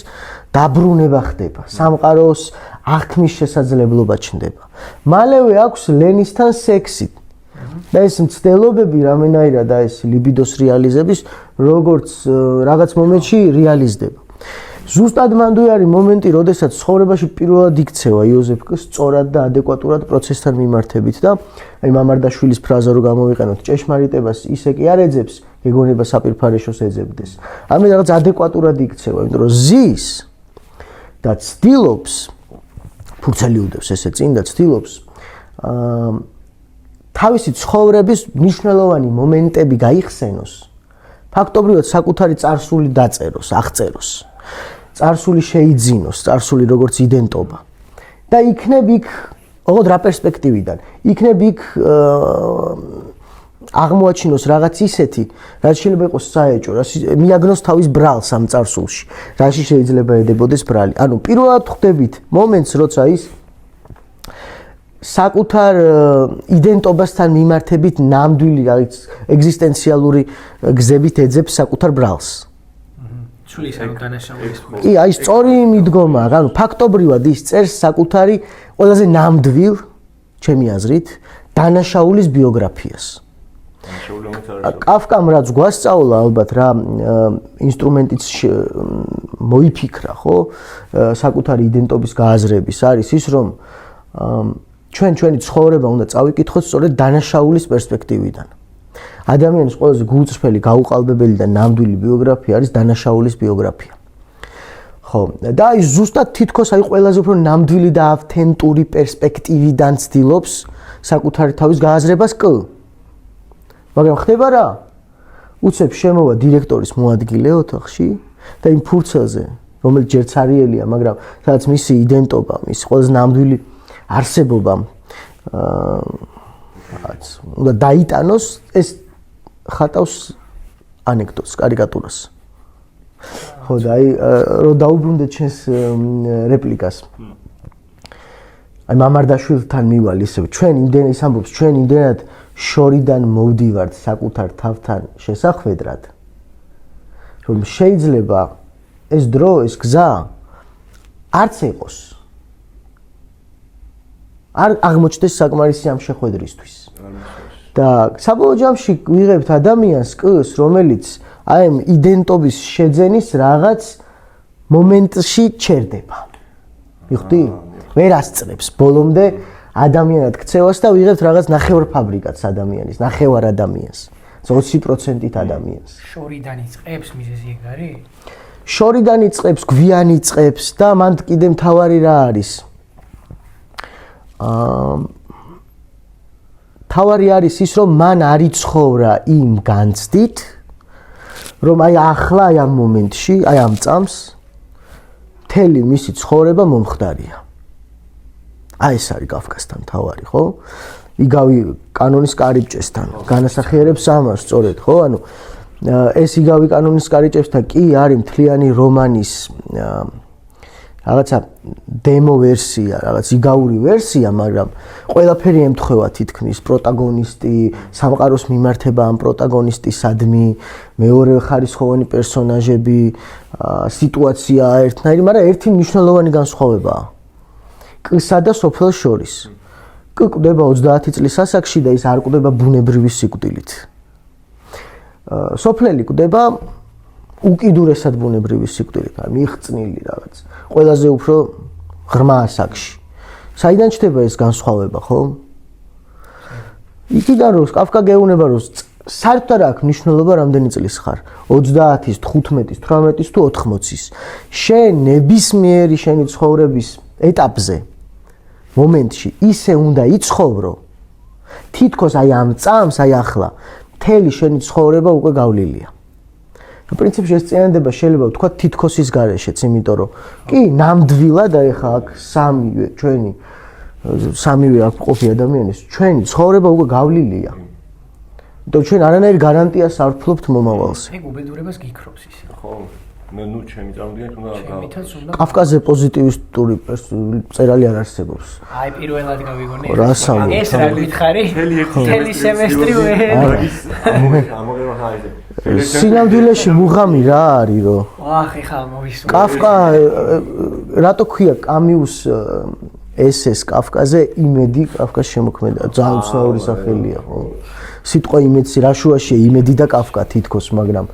დაბრუნება ხდება, სამყაროს აღქმის შესაძლებლობა ჩნდება. მალევე აქვს ლენისთან სექსი. და ეს მცდელობები რამენაირად და ეს ლიბიდოს რეალიზების როგორც რაღაც მომენტში რეალიზდება. ზუსტად მანდ არის მომენტი, როდესაც ცხოვრებაში პირველად იქცევა იოზეფ კ სწორად და ადეკვატურად პროცესთან მიმართებით და აი მამარდაშვილის ფრაზა რო გამოვიყენოთ, ჭეშმარიტებას ისე კი არ ეძებს, გეგონება საპირფარეშოს ეძებდეს. ამით რაღაც ადეკვატურად იქცევა, იმიტომ რომ ზის და ცდილობს ფურცელი უდევს ესე წინ და ცდილობს თავისი ცხოვრების მნიშვნელოვანი მომენტები გაიხსენოს, ფაქტობრივად საკუთარი წარსული დაწეროს, აღწეროს. წარსული შეიძინოს, წარსული როგორც იდენტობა. და იქნებ იქ, ოღონდ რა პერსპექტივიდან, იქნებ იქ აღმოაჩინოს რაღაც ისეთი, რაც შეიძლება იყოს საეჭვო, მიაგნოს თავის ბრალს ამ წარსულში, რაში შეიძლება ედებოდეს ბრალი. ანუ პირველად ხვდებით მომენტს, როცა ის საკუთარ იდენტობასთან მიმართებით ნამდვილი რაღაც ეგზისტენციალური გზებით ეძებს საკუთარ ბრალს. შულის ანუ დანაშაულის. კი, აი სწორი მიდგომა, ანუ ფაქტობრივად ის წერს საკუთარი ყველაზე ნამდვილ, ჩემი აზრით, დანაშაულის ბიოგრაფიას. კაფკამ რაც გვასწავლა ალბათ რა ინსტრუმენტიც მოიფიქრა, ხო? საკუთარი იდენტობის გააზრების არის ის, რომ ჩვენი ცხოვრება უნდა წავიკითხოთ სწორედ დანაშაულის პერსპექტივიდან. ადამიანის ყველაზე გულწრფელი, გაუყალბებელი და ნამდვილი ბიოგრაფია არის დანაშაულის ბიოგრაფია. ხო, და აი ზუსტად თითქოს აი ყველაზე უფრო ნამდვილი და ავთენტური პერსპექტივიდან ცდილობს საკუთარი თავის გააზრებას კ. მაგრამ ხდება რა? უცებ შემოვა დირექტორის მოადგილე ოთახში და იმ ფურცელზე, რომელიც ჯერ ცარიელია, მაგრამ სადაც მისი იდენტობა, მისი ყველაზე ნამდვილი არსებობა უნდა დაიტანოს, ეს ხატავს ანეკდოტს, კარიკატურას. ხო და აი რომ დაუბრუნდეთ ჩვენს რეპლიკას. აი მამარდაშვილთან მივალ ისევ ჩვენ იმდენ ის ამბობს, ჩვენ იმდენად შორიდან მოვდივართ საკუთარ თავთან შესახვედრად, რომ შეიძლება ეს დრო, ეს გზა არც იყოს. არ აღმოჩნდეს საკმარისი ამ შეხვედრისთვის. და საბოლოო ჯამში ვიღებთ ადამიანს კს, რომელიც აი ამ იდენტობის შეძენის რაღაც მომენტში ჩერდება. მიხდი? ვერ ასწრებს ბოლომდე ადამიანად ქცევას და ვიღებთ რაღაც ნახევარ ფაბრიკატს ადამიანის, ნახევარ ადამიანს, 20%-ით ადამიანს. შორიდან იწყებს მიზეზი ეგ არის? შორიდან იწყებს, გვიან იწყებს და მანდ კიდე მთავარი რა არის? თავარი არის ის, რომ მან არ იცხოვრა იმ განცდით, რომ აი ახლა აი ამ მომენტში, აი ამ წამს მთელი მისი ცხოვრება მომხდარია. აი ეს არის კაფკასთან თავარი, ხო? იგავი კანონის კარიბჭესთან განასახიერებს ამას, სწორედ, ხო? ანუ ეს იგავი კანონის კარიბჭესთან კი არის მთლიანი რომანის რაღაცა დემო ვერსია, რაღაც იგავური ვერსია, მაგრამ ყველაფერი ემთხვევა თითქმის პროტაგონისტი, სამყაროს მიმართება ამ პროტაგონისტისადმი, მეორე ხარისხოვანი პერსონაჟები, სიტუაცია ერთნაირი, მაგრამ ერთი მნიშვნელოვანი განსხვავებაა. კ-სა და სოფელს შორის. კ კვდება 30 წლის ასაკში და ის არ კვდება ბუნებრივი სიკვდილით. სოფლელი კვდება უკიდურესად ბუნებრივი სიკვდილით, მიღწნილი რაღაც. ყველაზე უფრო ღრმა ასაკში. საიდან ჩდება ეს განსხვავება, ხო? იქიდან რომ კაფკა გეუბნება, რომ საერთოდ არ აქვს მნიშვნელობა რამდენი წლის ხარ. 30-ის, 15-ის, 18-ის თუ 80-ის. შენ ნებისმიერი შენი ცხოვრების ეტაპზე, მომენტში ისე უნდა იცხოვრო, თითქოს აი ამ წამს, აი ახლა, მთელი შენი ცხოვრება უკვე გავლილია. პრინციპში ეს წინადება შეიძლება ვთქვათ თითქოსის გარეშეც, იმიტომ რომ კი ნამდვილად აი ხა აქ სამივე აქ ყოფი ადამიანის ჩვენი ცხოვრება უკვე გავლილია. იმიტომ ჩვენ არანაირ გარანტიას არ ვფლობთ მომავალს. ეგ უბედურებას გიქრობს ისე. ხო, ნუ ჩემი წარმოდგენით უნდა კაფკაზე პოზიტივისტური წერალი არ არსებობს. აი პირველად გავიგონე. ეს რა გითხარი? მთელი სემესტრი ამოგება ხაიზე. სინამდვილეში მუღამი რა არის, რომ ახ ეხლა მოვისურვე. კაფკა რატო ქვია კამიუს SS კაფკაზე იმედი კაფკას შემოქმედა. ძალიან უცნაური სახელია, ხო? სიტყვა იმედს რა შუაშია იმედი და კაფკა თითქოს, მაგრამ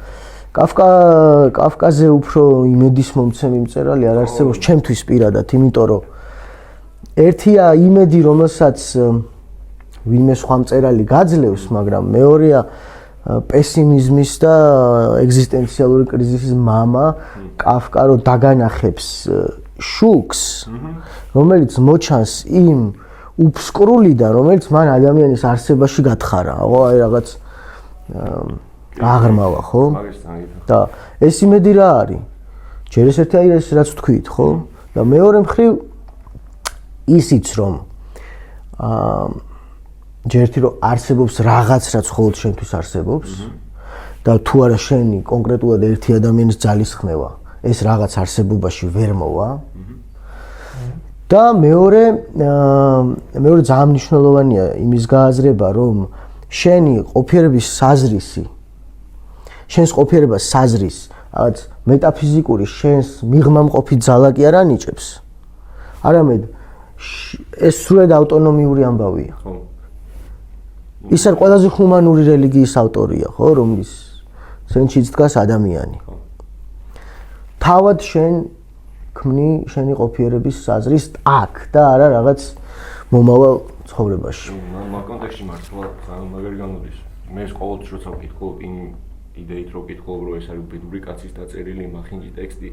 კაფკაზე უფრო იმედის მომცემი მწერალი არ არსებობს ჩემთვის პირადად, იმიტომ რომ ერთია იმედი, რომელსაც ვინმე სხვა მწერალი გაძლევს, მაგრამ მეორეა პესიმიზმის და ეგზისტენციალური კრიზისის მამა კაფკა რო დაგანახებს შუქს, რომელიც მოჩანს იმ უფსკრულიდან, რომელიც მან ადამიანის არსებაში გათხარა, ხო, აი რაღაც აღრმავა, ხო? და ეს იმედი რა არის? ჯერ ეს ერთი აი ეს რაც თქვით, ხო? და მეორე მხრივ ისიც რომ ჯერ ერთი რომ არსებობს რაღაც რაც მხოლოდ შენთვის არსებობს და თუ არა შენი კონკრეტულად ერთი ადამიანის ძალისხმევა ეს რაღაც არსებობაში ვერ მოვა და მეორე ძალიან მნიშვნელოვანია იმის გააზრება რომ შენი ყოფიერების საზრისი შენს ყოფიერებას საზრის რაღაც მეტაფიზიკური შენს მიღმამყოფი ძალა კი არ ანიჭებს არამედ ეს სრულად ავტონომიური ამბავია ხო ის არის ყველაზე ჰუმანური რელიგიის ავტორია ხო რომლის ცენტრშიც დგას ადამიანი ხო თავად შენ ქმნი შენი ყოფიერების საზრის აქ და არა რაღაც მომავალ ცხოვრებაში მაგ კონტექსტში მართლა მაგარი გამოდის მე ყოველთვის როცა ვკითხულობ იმ იდეით რომ ვკითხულობ რომ ეს არის უბედური კაცის დაწერილი მახინჯი ტექსტი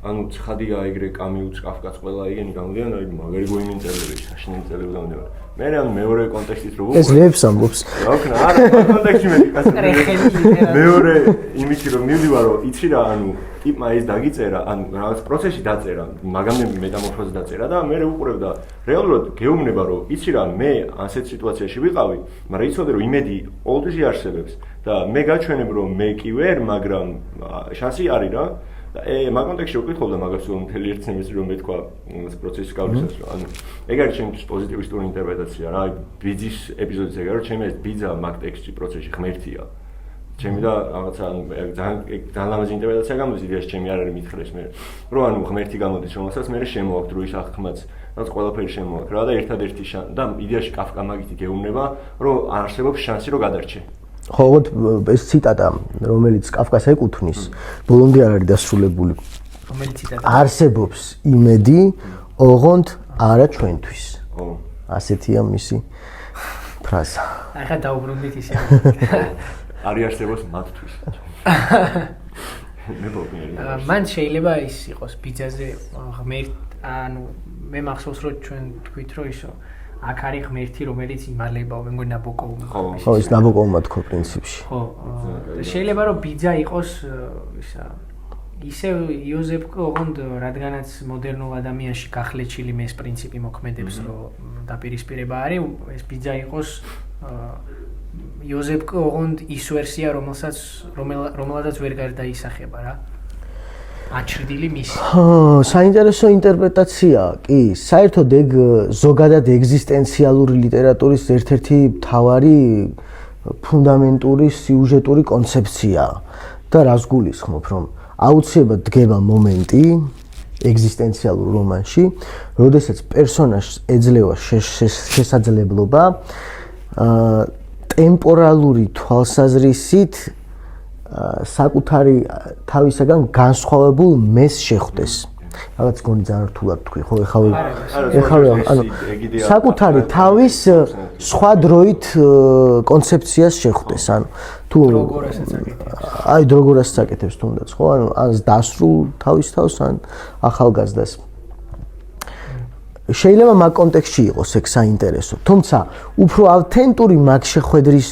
ანუ ცხადია ეგრე კამიუც კაფკაც ყველა ეგენი გამოდიან აი მაგარი გოიმინწერლები საშინელი წერლები გამოდიან მე რან მეორე კონტექსტით რო ეს ლებს ამბობს ოქნა არა კონტექსტში მე მეორე იმითი რომ მივდივარ რომ იცი რა ანუ ტიპმა ეს დაგიწერა ანუ რაღაც პროცესში დაწერა მაგამდე მეტამორფოზი დაწერა და მე უყურებ და რეალურად გეუბნება რომ იცი რა მე ასეთ სიტუაციაში ვიყავი მაგრამ იცოდე რომ იმედი ყოველთვის არსებობს და მე გაჩვენებ რომ მე კი ვერ მაგრამ შანსი არის რა მაგ კონტექსტში ვკითხავ და მაგას რომ მთელი ერთ სემესტრი რომ მეთქვა ეს პროცესი გავლისას რომ ანუ ეგ არის ჩემთვის პოზიტივისტური ინტერპრეტაცია რა ბიძის ეპიზოდიც ეგ არის რომ ჩემი ეს ბიძა მაგ ტექსტში პროცესში ღმერთია ჩემი და რაღაცა ძალიან ლამაზი ინტერპრეტაცია გამოდის იდეაში ჩემი არ არის მითხრეს მე რომ ანუ ღმერთი გამოდის რომელსაც მე შემოაქვს დროის აღქმაც რაც ყველაფერი შემოაქვს რა და ერთადერთი და იდეაში კაფკა მაგითი გეუბნება რომ არსებობს შანსი რომ გადარჩე ხო ეს ციტატა რომელიც კაფკას ეკუთვნის ბოლომდე არ არის დასრულებული რომელიც ციტატა არსებობს იმედი ოღონდ არა ჩვენთვის ხო ასეთია მისი ფრაზა ახლა დაუბრუნდით ისე არის არსებობს მათთვის მან შეიძლება ის იყოს ბიძაზე ღმერთ ანუ მე მახსოვს რომ ჩვენ თქვით რომ ისო აქ არის ღმერთი რომელიც იმალება მე მგონი ნაბოკოვმა ხო ის ნაბოკოვმა თქო პრინციპში ხო შეიძლება რომ ბიძა იყოს ისა ისე იოზეფკო ოღონდ რადგანაც მოდერნულ ადამიანში გახლეჩილი მე ეს პრინციპი მოქმედებს რომ დაპირისპირება არის ეს ბიძა იყოს იოზეფკო ოღონდ ის ვერსია რომელადაც ვერ გარდაისახება რა აჩრდილი მისი. საინტერესო ინტერპრეტაცია, კი, საერთოდ ეგ ზოგადად ეგზისტენციალური ლიტერატურის ერთ-ერთი მთავარი ფუნდამენტური სიუჟეტური კონცეფცია და რას გულისხმობ, რომ აუცილებლად დგება მომენტი ეგზისტენციალურ რომანში, როდესაც პერსონაჟს ეძლევა შესაძლებლობა ტემპორალური თვალსაზრისით საკუთარი თავისაგან განსხვავებულ მეს შეხვდეს. რაღაც გონი ძალიან რთულად თქვი, ხო, ეხლა ანუ საკუთარი თავის სხვა დროით კონცეფციას შეხვდეს, ანუ თუ აი დროგორას საკეთებს თუნდაც, ხო, ანუ ან დასრულ თავის თავს, ან ახალგაზრდას. შეიძლება მაგ კონტექსტში იყოს ეგ საინტერესო, თუმცა უფრო ავთენტური მაგ შეხვედრის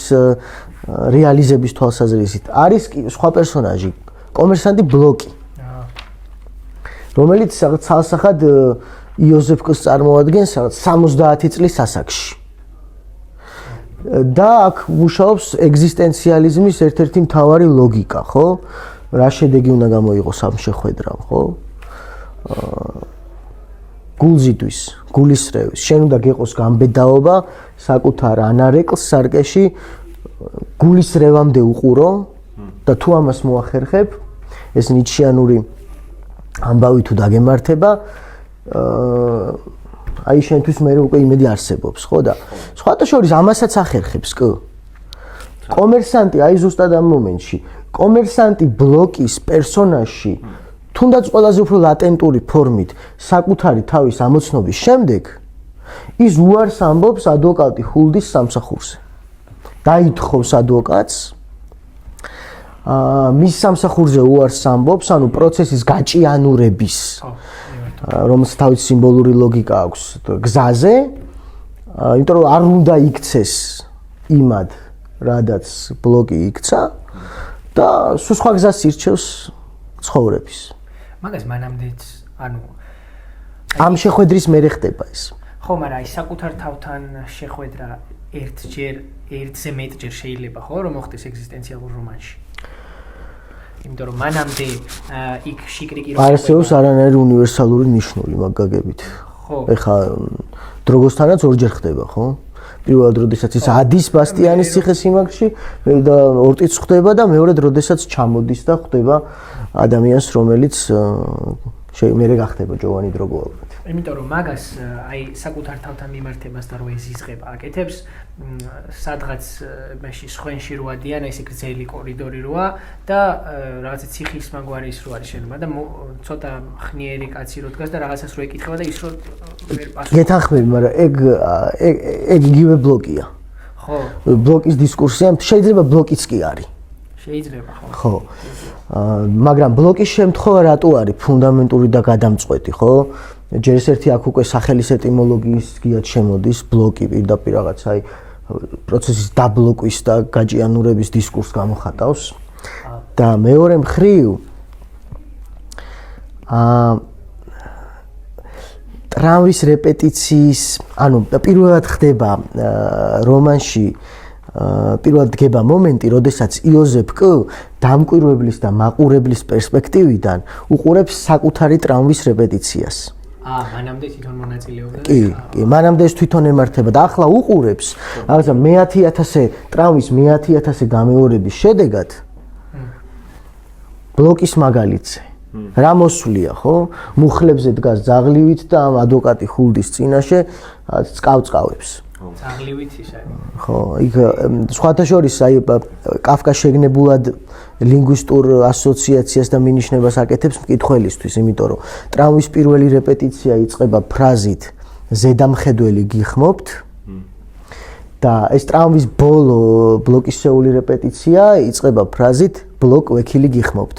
რეალიზების თვალსაზრისით არის სხვა პერსონაჟი, კომერსანტი ბლოკი. რომელიც რაღაც ცალსახად იოზეფკოს წარმოადგენს 70 წლის ასაკში. და აქ მუშაობს ეგზისტენციალიზმის ერთ-ერთი მთავარი ლოგიკა, ხო? რა შედეგი უნდა გამოიღოს ამ შეხვედრამ, ხო? გულზიდვის, გულისრევის, შენ უნდა გეყოს გამბედაობა საკუთარ ანარეკლს სარკეში გულისრევამდე უყურო და თუ ამას მოახერხებ, ეს ნიჩიანური ამბავი თუ დაგემართება, აი შენთვის მე უკვე იმედი არსებობს, ხო და სხვათა შორის ამასაც ახერხებს, კი. კომერსანტი აი ზუსტად ამ მომენტში, კომერსანტი ბლოკის პერსონაჟში თუნდაც ყველაზე უფრო ლატენტური ფორმით საკუთარი თავის ამოცნობის შემდეგ ის უარს ამბობს ადვოკატი ხულდის სამსახურზე. დაითხოვს ადვოკატს მის სამსახურზე უარს ამბობს, ანუ პროცესის გაჭიანურების რომელსაც თავის სიმბოლური ლოგიკა აქვს გზაზე, იმიტომ რომ არ უნდა იქცეს იმად, რადაც ბლოკი იქცა და სხვა გზას ირჩევს ცხოვრების. მაგას მანამდეც, ანუ ამ შეხვედრის მერე ხდება ეს. ხო, მაგრამ აი საკუთარ თავთან შეხვედრა ერთზე მეტჯერ შეიძლება, ხო, რომ მოხდეს ეგზისტენციალურ რომანში. იმიტომ რომ მანამდე იქ შიკრიკი არ არსებობს არანაირი უნივერსალური ნიშნული მაგ გაგებით. ხო. ეხა დროგოსთანაც ორჯერ ხდება, ხო? პირველად როდესაც ის ადის ბასტიანის ციხესიმაგრეში და ორტიც ხდება და მეორედ როდესაც ჩამოდის და ხდება ადამიანს, რომელიც მერე გახდება ჯოვანი დროგო ალბათ. იმიტომ რომ მაგას აი საკუთარ თავთან მიმართებას და რო ეზიზღება აკეთებს, სადღაც მაშინ სხვენში რო ადიან, ეს გრძელი კორიდორი როა და რაღაცა ციხის მაგვარის რო არის შენობა და ცოტა ხნიერი კაცი რო დგას და რაღაცას რო ეკითხება და ის რო ვერ პასუხობს. გეთანხმები, მაგრამ ეგ იგივე ბლოკია. ხო. ბლოკის დისკურსია, შეიძლება ბლოკიც კი არის. შეიძლება, ხო. ხო. მაგრამ ბლოკის შემთხვევა რატო არის ფუნდამენტური და გადამწყვეტი, ხო? ჯერ ერთი აქ უკვე სახელის ეტიმოლოგიის გიად შემოდის ბლოკი პირდაპირ რაღაცა აი პროცესის დაბლოკვის და გაჭიანურების დისკურსს გამოხატავს და მეორე მხრივ ტრამვის რეპეტიციის, ანუ პირველად ხდება რომანში პირველად დგება მომენტი, როდესაც იოზეფ კ დამკვირვებლის და მაყურებლის პერსპექტივიდან უყურებს საკუთარი ტრამვის რეპეტიციას. მანამდე თვითონ მონაწილეობდა. კი, მანამდე ეს თვითონ ემართება და ახლა უყურებს რაღაცა მე-10,000 ტრამვის მე-10,000 გამეორების შედეგად ბლოკის მაგალითზე. რა მოსვლია, ხო? მუხლებზე დგას ძაღლივით და ამ ადვოკატი ხულდის წინაშე წკავწკავებს. ძაღლივით ის არის. ხო, იქ სხვათა შორის აი კაფკა შეგნებულად ლინგვისტურ ასოციაციას და მინიშნებას აკეთებს მკითხველისთვის, იმიტომ რომ ტრამვის პირველი რეპეტიცია იწყება ფრაზით ზედამხედველი გიხმობთ და ეს ტრამვის ბოლო ბლოკისეული რეპეტიცია იწყება ფრაზით ბლოკ ვექილი გიხმობთ.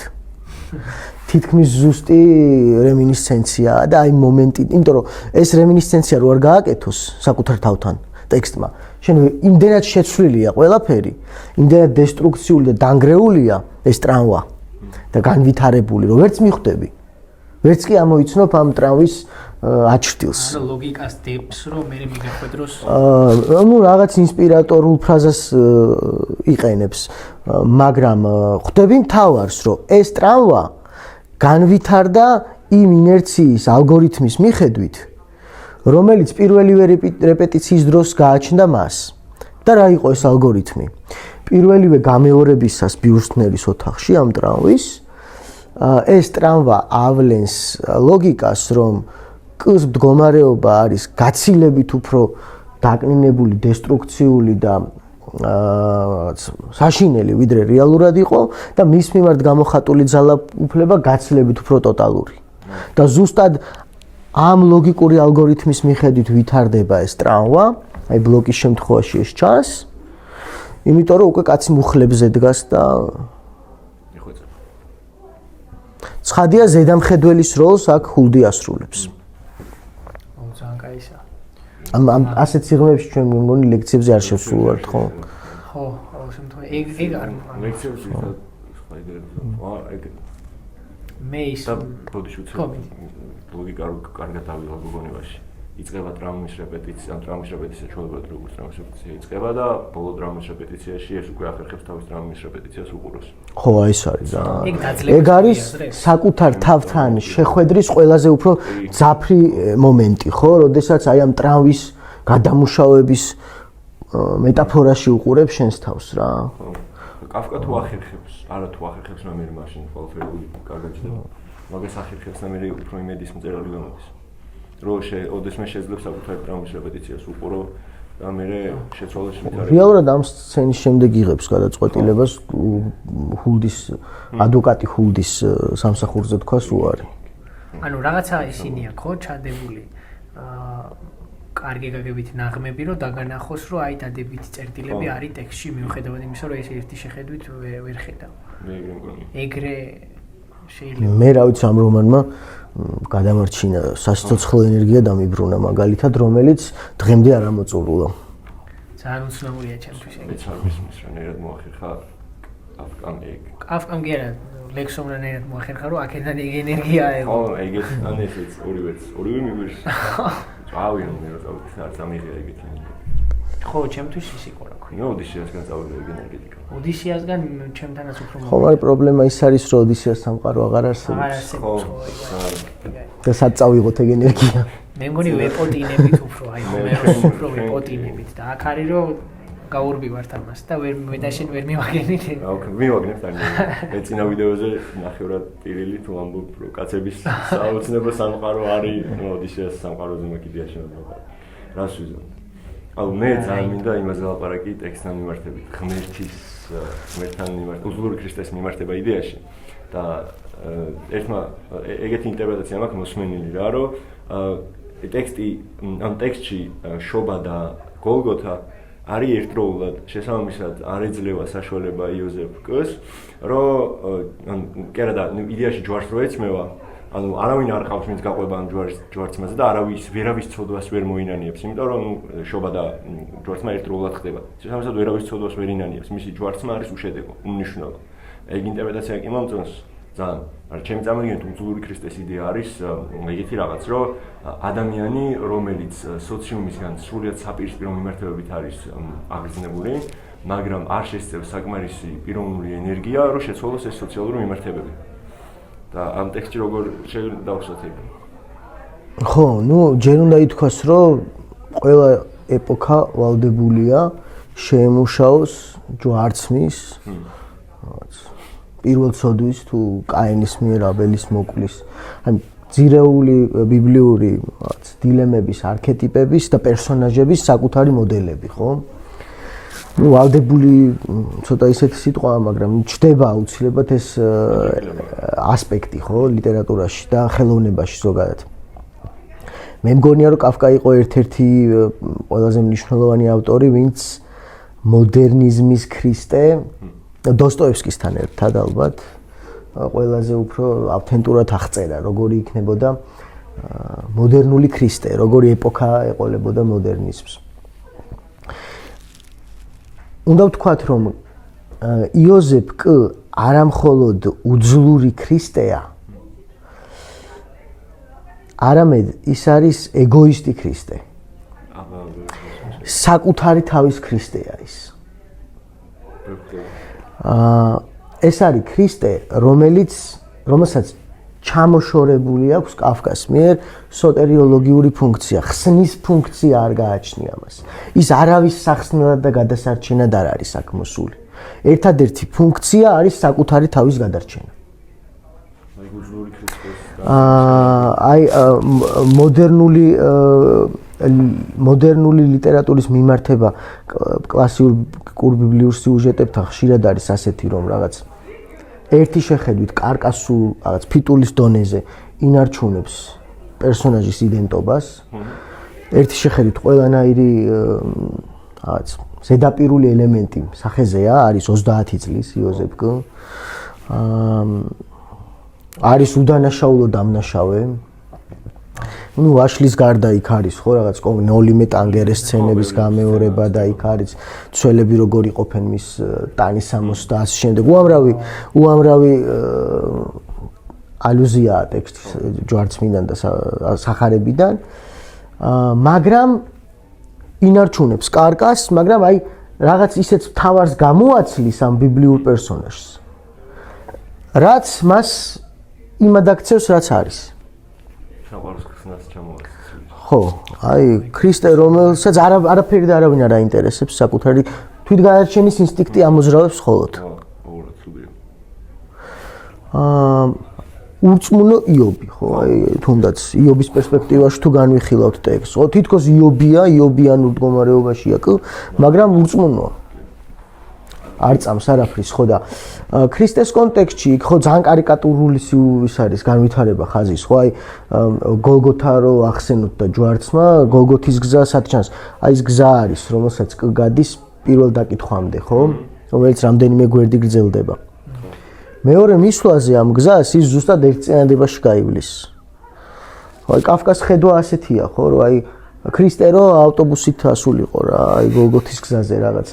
თითქმის ზუსტი რემინისცენცია და აი მომენტი, იმიტომ რომ ეს რემინისცენცია რო არ გააკეთოს საკუთარ თავთან ტექსტმა, შენ იმდენად შეცვლილია ყველაფერი, იმდენად დესტრუქციული და დანგრეულია ეს ტრამვა და განვითარებული, რომ ვერც მიხვდები. ვერც კი ამოიცნობ ამ ტრამვის აჩრდილს. ანუ ლოგიკას დებს, რომ მე მიგახვედროს. ну რაღაც ინსპირატორულ ფრაზას იყენებს, მაგრამ ხვდები მთავარს, რომ ეს ტრამვა განვითარდა იმ ინერციის ალგორითმის მიხედვით, რომელიც პირველივე რეპეტიციის დროს გააჩნდა მას. და რა იყო ეს ალგორითმი? პირველივე გამეორებისას ბიუსტნერის ოთახში ამ ტრამვის ეს ტრამვა ავლენს ლოგიკას, რომ კ-ს მდგომარეობა არის გაცილებით უფრო დაკნინებული, დესტრუქციული და საშინელი, ვიდრე რეალურად იყო და მის მიმართ გამოხატული ძალაუფლება გაცილებით უფრო ტოტალური. და ზუსტად ამ ლოგიკური ალგორითმის მიხედვით ვითარდება ეს ტრამვა, აი ბლოკის შემთხვევაში ეს ჩანს, იმიტომ რომ უკვე კაცი მუხლებზე დგას და ცხადია ზედამხედველის როლს აქ ხულდი ასრულებს. ძალიან კაისა. ამ ასეთ სიღრმეებში ჩვენ მეგონი ლექციებზე არ შევსულვართ, ხო? ხო, ყოველ შემთხვევაში ეგ არ ლექციებში სხვა ეგ მე ის და ბოდიშუცე ლოგიკა კარგად ავიღო გოგონებაში. იწყება ტრამვის რეპეტიცია, ტრამვის რეპეტიცია ჩვეულებრივ როგორც ტრამვის რეპეტიცია იწყება და ბოლო ტრამვის რეპეტიციაში ეს უკვე ახერხებს თავის ტრამვის რეპეტიციას უყუროს. ხო, ეს არის და ეგ ეგ არის საკუთარ თავთან შეხვედრის ყველაზე უფრო ძაფრი მომენტი, ხო, როდესაც აი ამ ტრამვის გადამუშავების მეტაფორაში უყურებს შენს თავს რა. კაფკა თუ ახერხებს, არა თუ ახერხებს ნამერი მაშინ ყველაფერი კარგად ჩდება. მაგას ახერხებს ნამერი უფრო იმედის მწერალი გამოდის. რომ ოდესმე შეძლებს საკუთარი ტრამვის რეპეტიციას უყურო და მე შეცვალოს მითარ. რეალურად ამ სცენის შემდეგ იღებს გადაწყვეტილებას ჰულდის ადვოკატი ჰულდის სამსახურზე თქვას უარი. ანუ რაღაცა ისინი აქ ხო ჩადებული კარგი გაგებით ნაღმები რომ დაგანახოს რომ აი დადებითი წერტილები არის ტექსტში მიუხედავად იმისა რომ ეს ერთი შეხედვით ვერ ხედავ. ეგრე შეიძლება მე რა ვიცი ამ რომანმა გადამარჩინა სასიცოცხლო ენერგია დამიბრუნა მაგალითად რომელიც დღემდე არ ამოწურულა. ძალიან უცნაურია ჩემთვის ეგ. მეც არ მისმის რა ნერად მოახერხა აფკამ ეგ. აფკამ კი არა ლექსომრა ნერად მოახერხა რომ აქედან ეგ ენერგია აეღო. ხო ეგეც ან ესეც ორივე მიგვირს. ავი რომ მე რა წამიღია ეგეთი. ხო ჩემთვის ის იყო რა ქვია. ოდისეასგან წავიდა ეგ ენერგეტიკა. ოდისეასგან ჩემთანაც უფრო ხო მაგრამ პრობლემა ის არის რომ ოდისეას სამყარო აღარ არსებობს. ხო. და სად წავიღოთ ეგ ენერგია? მე მგონი ვეპოტინებით უფრო აი ჰომეროს უფრო ვეპოტინებით და აქ არის რომ გაურბივართ ამას და ვედაშენ ვერ მივაგენით. მივაგნებთ ან მე წინა ვიდეოზე ნახე რა ტირილი თუ ამბობ რომ კაცების საოცნებო სამყარო არის ოდისეას სამყაროზე მოკიდია შენობაა. რას ვიზამ? აუ მე ძალიან მინდა იმაზე ლაპარაკი ტექსტთან მიმართებით ღმერთთან მიმართებით უძლური ქრისტეს მიმართება იდეაში და ერთმა ეგეთი ინტერპრეტაცია მაქვს მოსმენილი რა რომ ამ ტექსტში შობა და გოლგოთა არის ერთდროულად შესაბამისად არ ეძლევა საშუალება იოზეფ კ-ს რომ კი არა და იდეაში ჯვარს რო ეცმევა ანუ არავინ არ ყავს მის გაყვება ამ ჯვარცმაზე და ვერავის ცოდვას ვერ მოინანიებს, იმიტომ რომ შობა და ჯვარცმა ერთდროულად ხდება. შესაბამისად ვერავის ცოდვას ვერ ინანიებს, მისი ჯვარცმა არის უშედეგო, უმნიშვნელო. ეგ ინტერპრეტაცია კი მომწონს ძალიან. ჩემი წარმოგიდგენთ უძლური ქრისტეს იდეა არის ეგეთი რაღაც, რომ ადამიანი, რომელიც სოციუმისგან სრულიად საპირისპირო მიმართებებით არის აღგრძნებული, მაგრამ არ შესწევს საკმარისი პიროვნული ენერგია, რომ შეცვალოს ეს სოციალური მიმართებები. და ამ ტექსტში როგორ შეიძლება დავხსნათ ეგ? ხო, ჯერ უნდა ითქვას, რომ ყველა ეპოქა ვალდებულია შეემუშაოს ჯვარცმის პირველ ცოდვის თუ კაინის მიერ აბელის მოკვლის. აი ძირეული ბიბლიური დილემების, არქეტიპების და პერსონაჟების საკუთარი მოდელები, ხო? ვალდებული ცოტა ისეთი სიტყვაა, მაგრამ ჩდება აუცილებლად ეს ასპექტი, ხო, ლიტერატურაში და ხელოვნებაში ზოგადად. მე მგონია, რომ კაფკა იყო ერთ-ერთი ყველაზე მნიშვნელოვანი ავტორი, ვინც მოდერნიზმის ქრისტე დოსტოევსკისთან ერთად ალბათ ყველაზე უფრო ავთენტურად აღწერა, როგორი იქნებოდა მოდერნული ქრისტე, როგორი ეპოქა ეყოლებოდა მოდერნიზმს. უნდა ვთქვათ, რომ იოზეფ კ არამხოლოდ უძლური ქრისტეა, არამედ ის არის ეგოისტი ქრისტე. საკუთარი თავის ქრისტეა ის. ეს არის ქრისტე, რომელსაც ჩამოშორებული აქვს კაფკას მიერ სოტერიოლოგიური ფუნქცია, ხსნის ფუნქცია არ გააჩნია მას. ის არავის სახსნელად და გადასარჩენად არ არის აქ მოსული. ერთადერთი ფუნქცია არის საკუთარი თავის გადარჩენა. აი მოდერნული ლიტერატურის მიმართება კლასიკურ ბიბლიურ სიუჟეტებთან ხშირად არის ასეთი, რომ რაღაც ერთი შეხედვით კარკასულ რაღაც ფიტულის დონეზე ინარჩუნებს პერსონაჟის იდენტობას. ერთი შეხედვით ყველანაირი რაღაც ზედაპირული ელემენტი სახეზეა, არის 30 წლის იოზეფ კ. არის უდანაშაულო დამნაშავე. ვაშლის გარდა იქ არის ხო რაღაც ნოლიმე ტანგერეს სცენების გამეორება და იქ არის ცველები როგორ იყოფენ მის ტანისამოს და ასე შემდეგ. უამრავი ალუზიაა ტექსტის ჯვარცმიდან და სახარებიდან, მაგრამ ინარჩუნებს კარკას, მაგრამ აი რაღაც ისეთ თავარს გამოაცლის ამ ბიბლიურ პერსონაჟს, რაც მას იმად აქცევს, რაც არის. ხო, აი ქრისტე, რომელსაც არაფერი და არავინ არ აინტერესებს, საკუთარი თვითგადარჩენის ინსტინქტი ამოძრავებს მხოლოდ. ურწმუნო იობი, ხო, აი თუნდაც იობის პერსპექტივაში თუ განვიხილავთ ტექსტს, ხო, თითქოს იობიანურ მდგომარეობაშია, მაგრამ ურწმუნოა. არ წამს არაფრის, ხო და ქრისტეს კონტექსტში იქ ხო ძალიან კარიკატურული ის არის განვითარება ხაზის, ხო, აი გოლგოთა რო ახსენოთ და ჯვარცმა, გოლგოთის გზა სად ჩანს? აი ეს გზა არის, რომელსაც გადის პირველ დაკითხვამდე, ხო, რომელიც რამდენიმე გვერდი გრძელდება. მეორე მისვლაზე ამ გზას ის ზუსტად ერთ წინადებაში გაივლის. ხო, აი კაფკას ხედვა ასეთია, ხო, რომ აი ქრისტე რო ავტობუსით ასულიყო რა, აი გოლგოთის გზაზე რაღაც.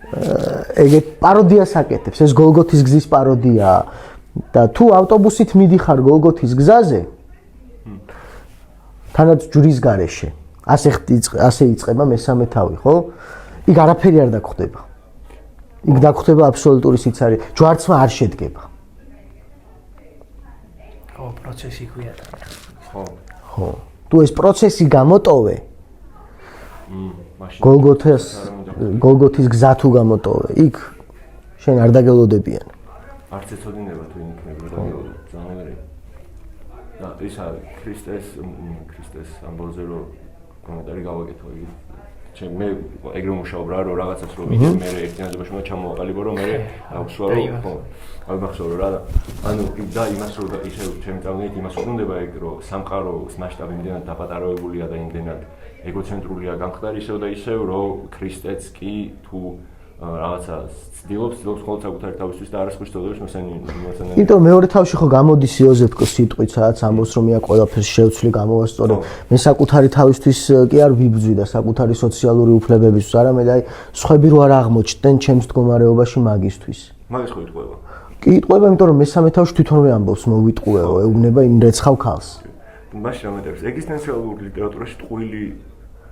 ეგეთ პაროდიას აკეთებს, ეს გოლგოთის გზის პაროდიაა და თუ ავტობუსით მიდიხარ გოლგოთის გზაზე, თანაც ჯვრის გარეშე, ასე იწყება მესამე თავი, ხო? იქ არაფერი არ დაგხვდება. იქ დაგხვდება აბსოლუტური სიცარი, ჯვარცმა არ შედგება. ხო, პროცესი ქვია. ხო. თუ ეს პროცესი გამოტოვე, გოლგოთის გზა თუ გამოტოვე, იქ შენ არ დაგელოდებიან. არც ეცოდინება თუ იქნება დაგელოდებ, ძალიან მერე. და ისა ქრისტეს ამბოზე რომ კომენტარი გავაკეთო იგი. მე ეგრე მუშაობ რა, რომ რაღაცას რომ ვიდე მე ერთიანობაში უნდა ჩამოვაყალიბო, რომ მე დავსვარო, ხო. აი მახსოვრო რა და ანუ და იმას რომ და ისე ჩემი წამით იმას ვუნდება ეგ რომ სამყაროს მასშტაბი იმდენად დაპატაროებულია და იმდენად ეგოცენტრულია გამხდარი ისევ და ისევ რომ ქრისტეც კი თუ რაღაცა ცდილობს ხოლმე საკუთარი თავისთვის და არასხვის თოდებს მოსანილი. იმიტომ მეორე თავში ხო გამოდის იოზეფკოს სიტყვით, სადაც ამბობს რომ ია ყველაფერს შევცვლი გამოვასწორე. მე საკუთარი თავისთვის კი არ ვიბრძვი და საკუთარი სოციალური უფლებებისთვის, არამედ აი სხვები რო არ აღმოჩნდნენ ჩემს მდგომარეობაში მაგისთვის. მაგის ხო იტყვება. კი იტყვება, იმიტომ რომ მესამე თავში თვითონვე ამბობს მოვიტყუეო, ეუბნება იმ რეცხავ ქალს. მაშინ რამეთებს ეგზისტენციალურ ლიტერატურაში ტყუილი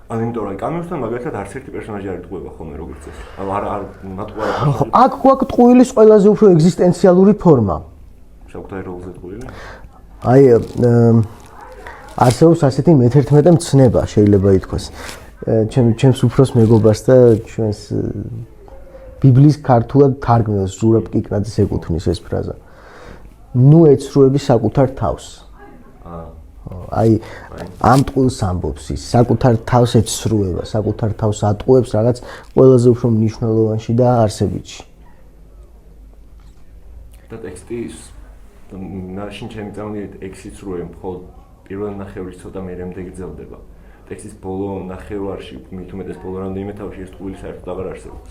იმიტომ რომ კამიუსთან მაგალითად არც ერთი პერსონაჟი არ იტყვება ხოლმე როგორც ეს. არ მატყუარა. აქ გვაქვს ტყუილის ყველაზე უფრო ეგზისტენციალური ფორმა. საკუთარი როლზე ტყუილი? აი არსებობს ასეთი მე-11 მცნება შეიძლება ითქვას. ჩემს უფროს მეგობარს და ჩვენს ბიბლიის ქართულად თარგმნელს ზურაბ კიკნაძეს ეკუთვნის ეს ფრაზა. ნუ ეცრუები საკუთარ თავს. აი ამ ტყუილს ამბობს ის საკუთარ თავს ეცრუება, საკუთარ თავს ატყუებს რაღაც ყველაზე უფრო მნიშვნელოვანში და არსებითში. და ტექსტის მაშინ ჩემი წამით ექსიც როემ მხოლოდ პირველ ნახევრის ცოტა მერემდე გრძელდება. ტექსტის ბოლო ნახევარში მით უმეტეს ბოლო რამდენიმე თავში ეს ტყუილი საერთოდ აღარ არსებობს.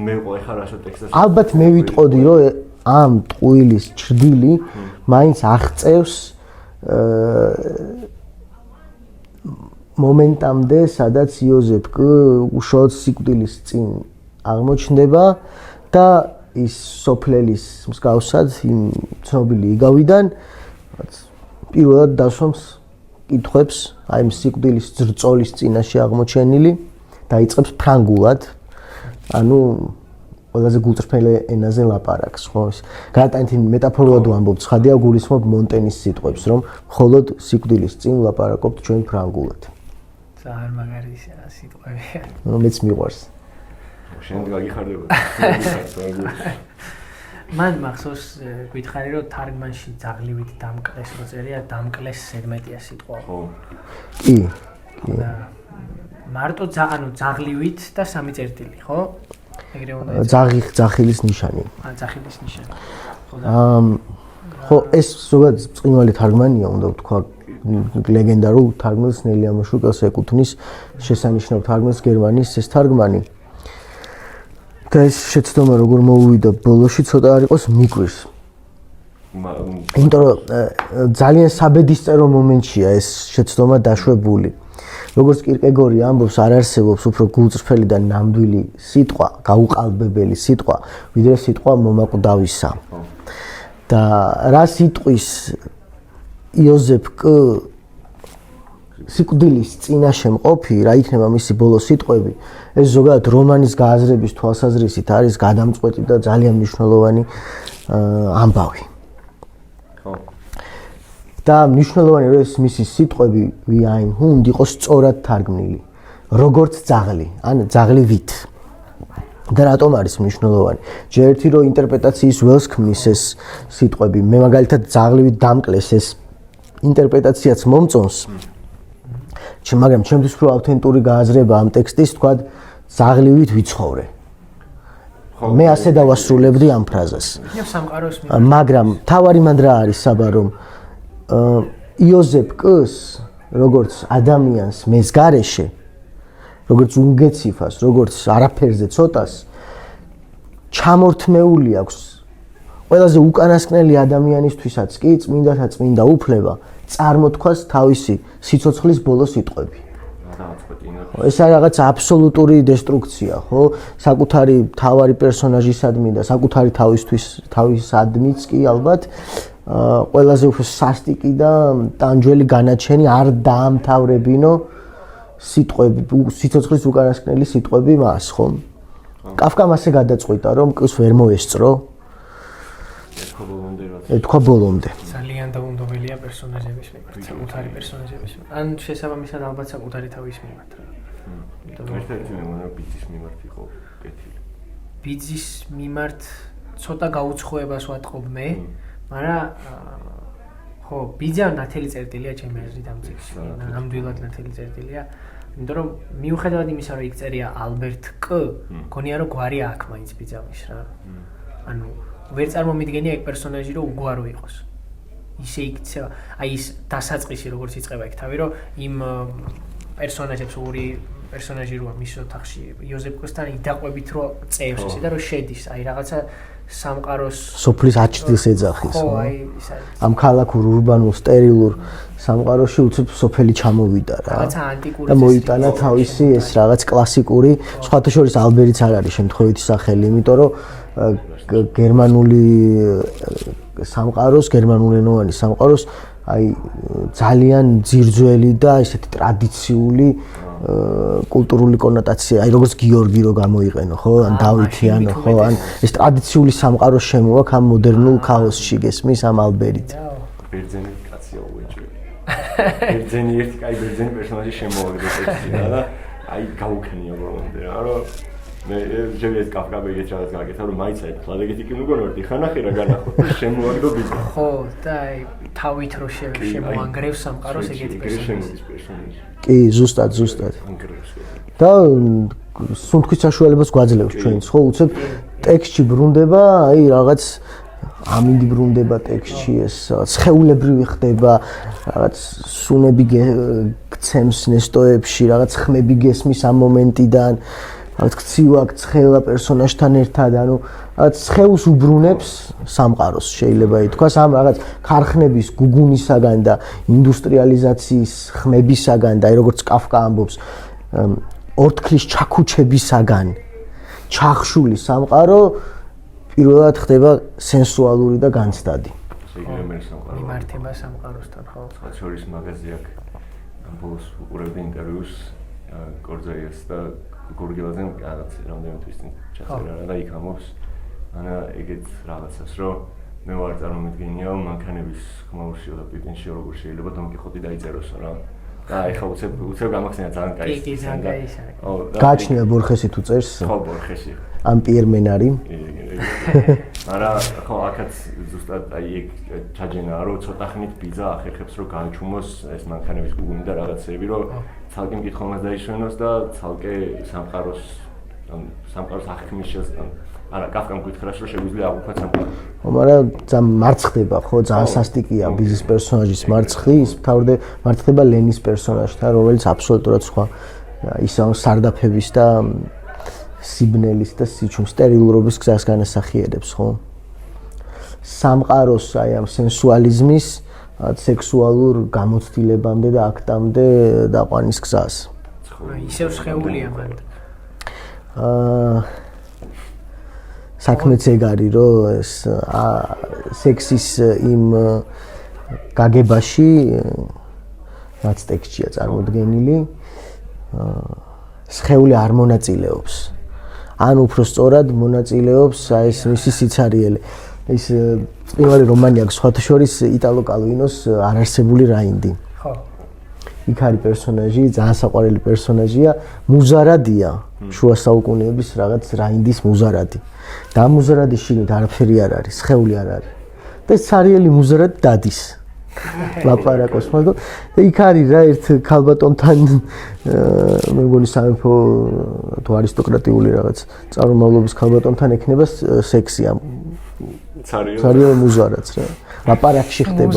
მე ხო რასო ტექსტს ალბათ მე ვიტყოდი რომ ამ ტყუილის ჭრდილი მაინც აღწევს მომენტამდე, სადაც იოზეფ უშუალოდ სიკვდილის წინ აღმოჩნდება და ის სოფლელის მსგავსად იმ ცნობილი იგავიდან პირველად დასვამს კითხვებს აი იმ სიკვდილის ძრწოლის წინაშე აღმოჩენილი და იწყებს ფრანგულად, ანუ ყველაზე გულწრფელ ენაზე ლაპარაკს, ხო? გადატანითი მეტაფორულად ვამბობ, ცხადია გულისხმობ მონტენის სიტყვებს, რომ მხოლოდ სიკვდილის წინ ლაპარაკობთ ჩვენ ფრანგულად. ძალიან მაგარი სიტყვებია. მეც მიყვარს. შენ გაგიხარდება. მან მახსოვს გითხარი რომ თარგმანში ძაღლივით დამკლეს რო წერია, დამკლეს ზედმეტია სიტყვა. ხო. კი. მარტო ანუ ძაღლივით და სამი წერტილი, ხო? ეგრე უნდა ძახილის ნიშანი. ძახილის ნიშანი. ხო, ეს ზოგადად წინვალი თარგმანია, უნდა ვთქვა, ლეგენდარულ თარგმანს ნელი ამაშუკელს ეკუთვნის, შესანიშნავ თარგმანს გერმანიის ეს თარგმანი. და ეს შეცდომა როგორ მოუვიდა ბოლოში, ცოტა არ იყოს მიგვირს. იმიტომ რომ ძალიან საბედისწერო მომენტშია ეს შეცდომა დაშვებული. როგორც კირკეგორი ამბობს, არ არსებობს უფრო გულწრფელი და ნამდვილი სიტყვა, გაუყალბებელი სიტყვა, ვიდრე სიტყვა მომაკვდავისა. და რა სიტყვის იოზეფ სიკვდილის წინაშე მყოფი, რა იქნება მისი ბოლო სიტყვები, ეს ზოგადად რომანის გააზრების თვალსაზრისით არის გადამწყვეტი და ძალიან მნიშვნელოვანი ამბავი. და მნიშვნელოვანი რომ ეს მისი სიტყვები ვიაინ ჰუნდ იყოს სწორად თარგმნილი, როგორც ძაღლი, ან ძაღლივით. და რატომ არის მნიშვნელოვანი? ჯერ ერთი რომ ინტერპრეტაციის ველს ქმნის ეს სიტყვები, მე მაგალითად ძაღლივით დამკლეს ეს ინტერპრეტაციაც მომწონს. მაგრამ ჩემთვის უფრო ავთენტური გააზრება ამ ტექსტის თქვა ძაღლივით ვიცხოვრე. მე ასე დავასრულებდი ამ ფრაზას. მაგრამ თავარი მანდ რა არის საბა რომ იოზეფ კს როგორც ადამიანს მეს გარეშე როგორც უნგეციფას, როგორც არაფერზე ცოტას ჩამორთმეული აქვს ყველაზე უკანასკნელი ადამიანისთვისაც კი წმინდათა წმინდა უფლება წარმოთქვას თავისი სიცოცხლის ბოლო სიტყვები. ეს არის რაღაც აბსოლუტური დესტრუქცია, ხო? საკუთარი თავარი პერსონაჟისადმი და საკუთარი თავისადმიც კი ალბათ ყველაზე უფრო სასტიკი და ტანჯველი განაჩენი არ დაამთავრებინო სიტყვები, სიცოცხლის უკანასკნელი სიტყვები მას, ხო? კაფკამ ასე გადაწყვიტა, რომ კს ვერ მოესწრო. ეთქვა ბოლომდე. ძალიან დაუნდობელია პერსონაჟების მიმართ, საკუთარი პერსონაჟების მიმართ. ან შესაბამისად ალბათ საკუთარი თავის მიმართ რა. ერთ-ერთი მემონა ბიძის მიმართ იყო კეთილი. ბიძის მიმართ ცოტა გაუცხოებას ვატყობ მე, მაგრამ ხო, ბიძა ნათელი წერტილია ჩემი აზრით ამ ტექსტში. ნამდვილად ნათელი წერტილია. იმიტომ რომ მიუხედავად იმისა, რომ იქ წერია ალბერტ კ, გონია რომ გვარი აქვს მაინც ბიძამის რა. ანუ ვერ წარმომიდგენია ეგ პერსონაჟი რომ უგვარო იყოს. ისე იქცევა, აი ის დასაწყისი როგორც იწყება იქ თავი, რომ იმ პერსონაჟებს ორი პერსონაჟი როა მის ოთახში იოზეფ კოსთან იდაყვებით რომ წევს ესე და რომ შედის, აი რაღაცა სამყაროს სოფლის აჩდილს ეძახის. ხო, აი ის არის. ამ ქალაქურ ურბანულ სტერილურ სამყაროში უცებ სოფელი ჩამოვიდა რა. რაღაცა ანტიკური და მოიტანა თავისი ეს რაღაც კლასიკური, სხვათა შორის ალბერიც არ არის შემთხვევითი სახელი, იმიტომ რომ გერმანული სამყაროს, გერმანულენოვანი სამყაროს აი ძალიან ძირძველი და ესეთი ტრადიციული კულტურული კონოტაცია, აი როგორც გიორგი რო გამოიყენო, ხო? ან დავითიანო, ხო? ან ეს ტრადიციული სამყარო შემოაქვს ამ მოდერნულ ქაოსში გესმის ამ ალბერით. ბერძენი კაცია უეჭველი. ბერძენი ერთი კაი ბერძენი პერსონაჟი შემოაგდა ტექსტში და აი გაუქნია ბოლომდე რა, რომ მე ჯერ კაფკა ეგეთ რაღაც გაკეთა რომ მაიცაი თლა ეგეთი კი მოგონორდი ხანახი რა განახოთ შემოაგდო ბიძა. ხო, და აი თავით რო შემოანგრევს სამყაროს ეგეთი პერსონაჟი. კი, ზუსტად. და სუნთქვის საშუალებას გვაძლევს ჩვენს, ხო, უცებ ტექსტში ბრუნდება, აი რაღაც ამინდი ბრუნდება ტექსტში, ეს რაღაც ხეულებრივი ხდება, რაღაც სუნები გცემს ნესტოებში, რაღაც ხმები გესმის ამ მომენტიდან, რაღაც ქცივა ცხელა პერსონაჟთან ერთად, ანუ რაღაც ხეულს უბრუნებს სამყაროს, შეიძლება ითქვას, ამ რაღაც ქარხნების გუგუნისაგან და ინდუსტრიალიზაციის ხმებისაგან და აი როგორც კაფკა ამბობს, ორთქლის ჩაქუჩებისაგან ჩახშული სამყარო პირველად ხდება სენსუალური და განცდადი. მიმართება სამყაროსთან, ხო? სხვა შორის მაღაზია აქვს. ამ ბოლოს უყურებდი ინტერვიუს კორძაიას და გურგილაძემ რაღაც რამდენიმე თვის წინ ჩაწერა და იქ ამბობს ანა ეგეთ რაღაცას, რომ მე ვარ წარმომიდგენია მანქანების ხმაურშიო და პიპინშიო როგორ შეიძლება დონ კიხოტი დაიწეროსო რა. და ეხლა უცებ გამახსენა ძალიან კაი. კი, ძალიან კაი. გააჩნია ბორხესი თუ წერს? ხო, ბორხესი. ამ პიერ მენარი. მაგრამ ხო, აქაც ზუსტად აი ეგ ჩაჯენაა, რომ ცოტა ხნით ბიძა ახერხებს რომ გააჩუმოს ეს მანქანების გუგუნი და რაღაცები, რომ ცალკე მკითხველს დაისვენოს და ცალკე სამყაროს აღქმის შესახებ. არა, კაფკამ გითხრას რომ შეგვიძლია აღუქმოთ სამყარო. ხო, მაგრამ ძალიან მარცხდება, ხო, ძალიან სასტიკია ბიზის პერსონაჟის მარცხი, ის მარცხდება ლენის პერსონაჟთან, რომელიც აბსოლუტურად სხვა ისაა სარდაფების და სიბნელის და სტერილურობის გზას განასახიერებს, ხო? სამყაროს აი ამ სენსუალიზმის სექსუალურ გამოცდილებამდე და აქტამდე დაყვანის გზას. ისევ შეეულია მანდ. საქმეც ეგ არის, რომ ეს სექსის იმ გაგებაში რაც ტექსტშია წარმოდგენილი, სხეული არ მონაწილეობს. ან უფრო სწორად მონაწილეობს აი ეს მისი სიცარიელე. ის პირველი რომანი აქვს სხვათა შორის იტალო კალვინოს არარსებული რაინდი. ხო. იქ არის პერსონაჟი, ძალიან საყვარელი პერსონაჟია, მუზარადია. შუა საუკუნეების რაღაც რაინდის მუზარადი. და ამ მუზარადის შიგნით არაფერი არ არის, სხეული არ არის. და ცარიელი მუზარადი დადის. ლაპარაკობს, მაგრამ იქ არის რა ერთ ქალბატონთან მე მგონი სამეფო თუ არისტოკრატიული რაღაც წარმომავლობის ქალბატონთან ექნება სექსი ამ ცარიელ მუზარადს რა. ლაპარაკში ხდება.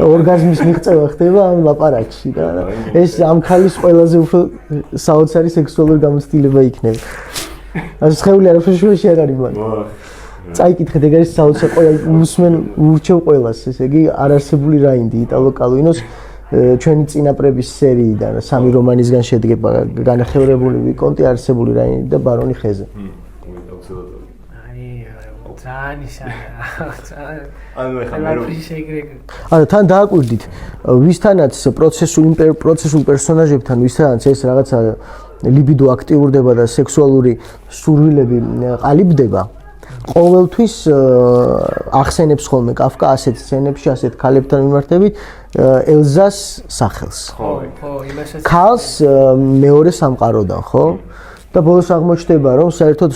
ორგაზმის მიღწევა ხდება ამ ლაპარაკში და ეს ამ ხალის ყველაზე უფრო საოცარი სექსუალური გამოცდილება იქნება. ასე სხეული არაფერში არ არის მან. წაიკითხეთ, ეგ არის საოცარი ყველა უსმენ ურჩევ ყველას, ესე იგი არარსებული რაინდი იტალო კალვინოს ჩვენი წინაპრების სერიიდან სამი რომანისგან შედგება განახევრებული ვიკონტი, არსებული რაინდი და ბარონი ხეზე. ძალიან ისაა. ანუ ეხლა ანუ თან დააკვირდით ვისთანაც პროცესულ პერსონაჟებთან ვისთანაც ეს რაღაცა ლიბიდო აქტიურდება და სექსუალური სურვილები ყალიბდება ყოველთვის ახსენებს ხოლმე კაფკა ასეთ სცენებში ასეთ ქალებთან მიმართებით ელზას სახელს. ხო, იმასაც ქალს მეორე სამყაროდან, ხო? და ბოლოს აღმოჩნდება, რომ საერთოდ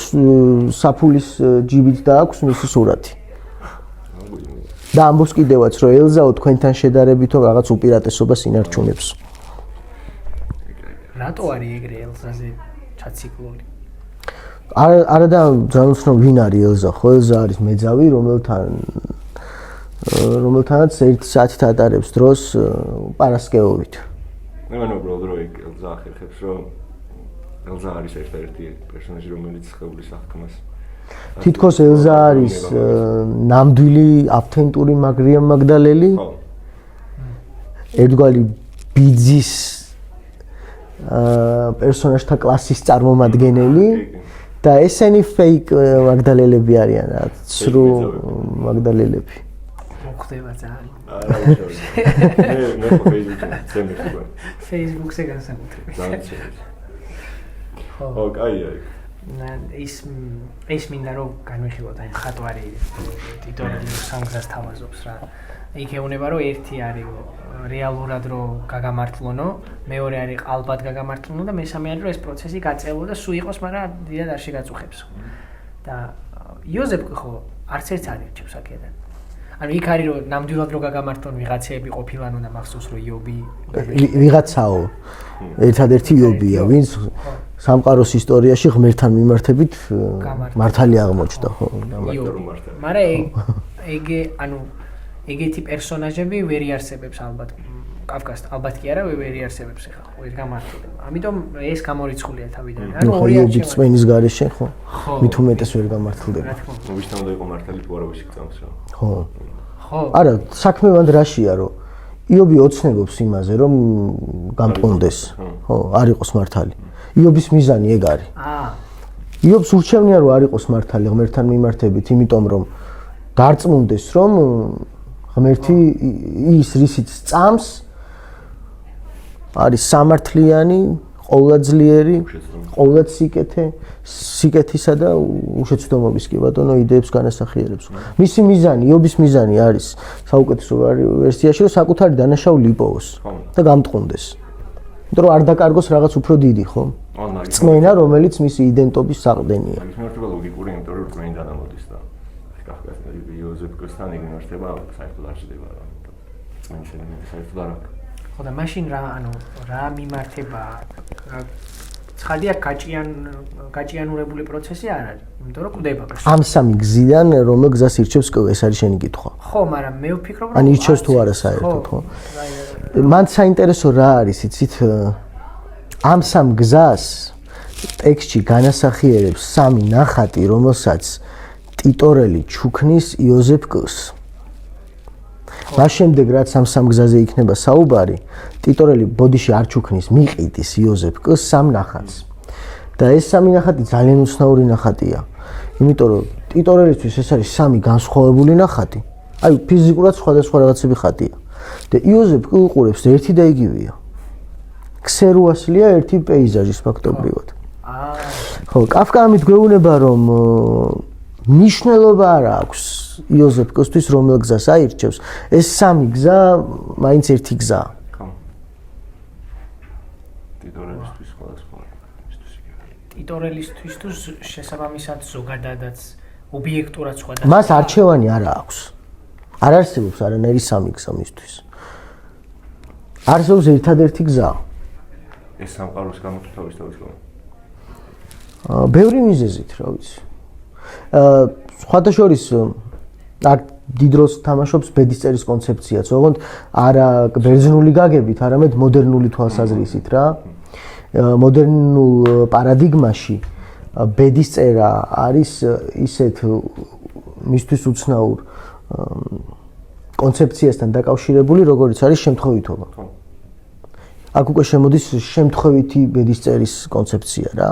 საფულის ჯიბით დააქვს მისი სურათი. და ამბობს კიდევაც, რომ ელზაო თქვენთან შედარებითო რაღაც უპირატესობას ინარჩუნებს. რატო არის ეგრე ელზაზე ჩაციკლული? არა და ძალიან უცნობ ვინ არის ელზა, ხო? ელზა არის მეძავი, რომელთანაც 1 საათით ატარებს დროს პარასკევობით. მე მგონი უბრალოდ რომ ელზა ახერხებს, რომ ელზა არის ერთ-ერთი პერსონაჟი, რომელიც სხეულის აღქმას. თითქოს ელზა არის ნამდვილი ავთენტური მაგრიამ მაგდალელი. ხო. ერთგვარი ბიძის პერსონაჟთა კლასის წარმომადგენელი და ესენი ფეიქ მაგდალელები არიან, რა, ცრუ მაგდალელები. მოხდება ძალიან. მე Facebook-ზე განსაკუთრებით. ხო, კაია. ის მინდა რომ განვიხილოთ აი ხატვარი ტიტორელი სამგზას თავაზობს რა. იქ ეუბნება რომ ერთი არის რეალურად რომ გაგამართლონო, მეორე არის ალბათ გაგამართლონო და მესამე არის რომ ეს პროცესი გაწეულო და სულ იყოს, მაგრამ დიდად არ შეგაწუხებსო. და იოზეფ ხო არც ერთს არ ირჩევს აქედან. ანუ იქ არის რომ ნამდვილად რომ გაგამართლონ ვიღაცები ყოფილანო და მახსოვს რომ იობი ვიღაცაო. ერთადერთი იობია, ვინც სამყაროს ისტორიაში ღმერთთან მიმართებით მართალი აღმოჩნდა, ხო? მაგრამ ეგეთი პერსონაჟები ვერ იარსებებს ალბათ კაფკას, ალბათ კი არა ვერ იარსებებს ახლა ვერ გამართლდება. ამიტომ ეს გამორიცხულია თავიდან. ანუ იობი წმენის გარეშე, ხო? მით უმეტეს ვერ გამართლდება. ნუ ვის თამდა იყო მართალი თუ არა ვის გწამს რა. ხო. ხო. არა, საქმე მანდ რაშია, რომ იობი ოცნებობს იმაზე, რომ გამტყუნდეს, ხო, არ იყოს მართალი. იობის მიზანი ეგ არის. იობს ურჩევნია რომ არ იყოს მართალი ღმერთთან მიმართებით, იმიტომ რომ დარწმუნდეს რომ ღმერთი ის რისიც წამს არის სამართლიანი, ყოვლადძლიერი, ყოვლად სიკეთისა და უშეცდომობის კი ბატონო იდეებს განასახიერებს. მისი მიზანი, იობის მიზანი არის საუკეთესო ვერსიაში რომ საკუთარი დანაშაული იპოვოს და გამტყუნდეს. იმიტომ რომ არ დაკარგოს რაღაც უფრო დიდი, ხო? წმენა, რომელიც მისი იდენტობის საყრდენია. ის მარტო ლოგიკური, იმიტომ რომ წმენიდან ამოდის და კაფკას იოზეფკოსთან იგნორდება, საერთოდ არ შედება რა. წმენის ელემენტი საერთოდ არ აქვს. ხო და მაშინ რა მიმართება ცხადია გაჭიანურებული პროცესი არ არის, იმიტომ რომ კვდება. ამ სამი გზიდან რომელ გზას ირჩევს ეს არის შენი კითხვა. ხო, მაგრამ მე ვფიქრობ რომ ან ირჩევს თუ არა საერთოდ, ხო? მან საინტერესო რა არის, იცით? ამ სამ გზას ტექსტში განასახიერებს სამი ნახატი, რომელსაც ტიტორელი ჩუქნის იოზეფ კ-ს. მას შემდეგ რაც ამ სამ გზაზე იქნება საუბარი, ტიტორელი ბოდიში არ ჩუქნის, მიყიდის იოზეფ კ-ს სამ ნახატს. და ეს სამი ნახატი ძალიან უცნაური ნახატია. იმიტომ რომ ტიტორელისთვის ეს არის სამი განსხვავებული ნახატი. აი ფიზიკურად სხვადასხვა რაღაცები ხატია. და იოზეფ კ უყურებს ერთი და იგივეა. ქსერუასლია ერთი პეიზაჟის ფაქტობრივად. ხო, კაფკა ამით გვეუბნება რომ მნიშვნელობა არ აქვს იოზეფ კ-ისთვის რომელ გზას აირჩევს. ეს სამი გზა მაინც ერთი გზაა. ხო. ტიტორელისთვის სხვადასხვა, ისთვის იგივეა. ტიტორელისთვის თუ შესაბამისად ზოგადადაც ობიექტურად სხვა მას არჩევანი არ აქვს. არ არსებობს არანაირი სამი გზა მისთვის. არსებობს ერთადერთი გზა. ეს სამყაროს გამო თუ თავის გამო. ბევრი მიზეზით, რა ვიცი. სხვადასხვა აქ დიდ დროს თამაშობს ბედისწერის კონცეფციაც, ოღონდ არა ბერძნული გაგებით, არამედ მოდერნული თვალსაზრისით რა. მოდერნულ პარადიგმაში ბედისწერა არის ისეთ მისთვის უცნაურ კონცეფციასთან დაკავშირებული, როგორც არის შემთხვევითობა. აქ უკვე შემოდის შემთხვევითი ბედისწერის კონცეფცია რა.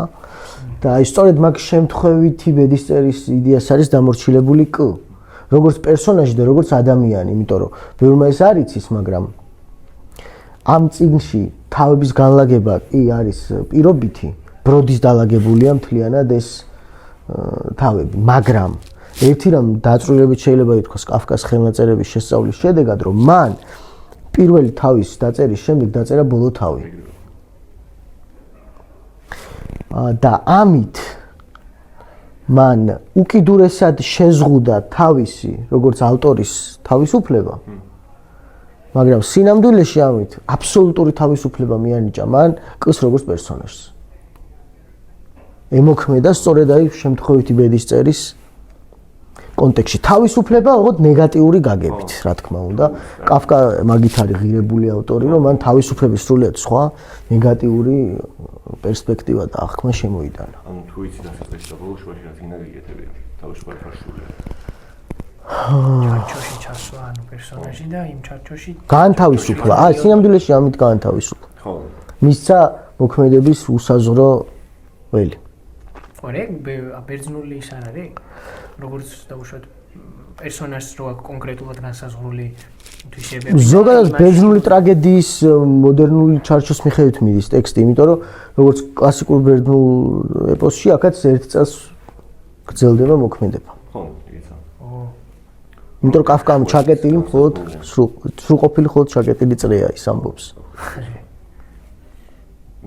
და აი სწორედ მაგ შემთხვევითი ბედისწერის იდეას არის დამორჩილებული კ. როგორც პერსონაჟი და როგორც ადამიანი, იმიტომ რომ ბევრმა ეს არ იცის, მაგრამ ამ წიგნში თავების განლაგება კი არის პირობითი, ბროდის დალაგებულია მთლიანად ეს თავები, მაგრამ ერთი რამ დაწვრილებით შეიძლება ითქვას კაფკას ხელნაწერების შესწავლის შედეგად, რომ მან პირველი თავის დაწერის შემდეგ დაწერა ბოლო თავი. და ამით მან უკიდურესად შეზღუდა თავისი, როგორც ავტორის თავისუფლება. მაგრამ სინამდვილეში ამით აბსოლუტური თავისუფლება მიანიჭა მან კს როგორც პერსონაჟს. ემოქმედა სწორედ აი შემთხვევითი ბედისწერის კონტექსტში. თავისუფლება ოღონდ ნეგატიური გაგებით, რა თქმა უნდა. კაფკა მაგით არის ღირებული ავტორი, რომ მან თავისუფლების სრულიად სხვა ნეგატიური პერსპექტივა და აღქმა შემოიტანა. ანუ თუ იცი დასაწყისში და ბოლო შუაში რაც გინდა გიგეთებია თავისუფლად ფარშულია. ჩარჩოში ჩასვა ანუ პერსონაჟი და იმ ჩარჩოში განთავისუფლა. სინამდვილეში ამით განთავისუფლა. ხო. მისცა მოქმედების უსაზღვრო ველი. ორე ბერძნული ის არ არის? როგორც დაუშვათ პერსონაჟს რო აქვს კონკრეტულად განსაზღვრული თვისებები. ზოგადად ბერძნული ტრაგედიის მოდერნული ჩარჩოს მიხედვით მიდის ტექსტი, იმიტომ რომ როგორც კლასიკურ ბერძნულ ეპოსში აქაც ერთ წელს გრძელდება მოქმედება. ხო, იგეცა. იმიტომ რომ კაფკამ ჩაკეტილი მხოლოდ სრულყოფილი მხოლოდ ჩაკეტილი წრეა ის ამბობს.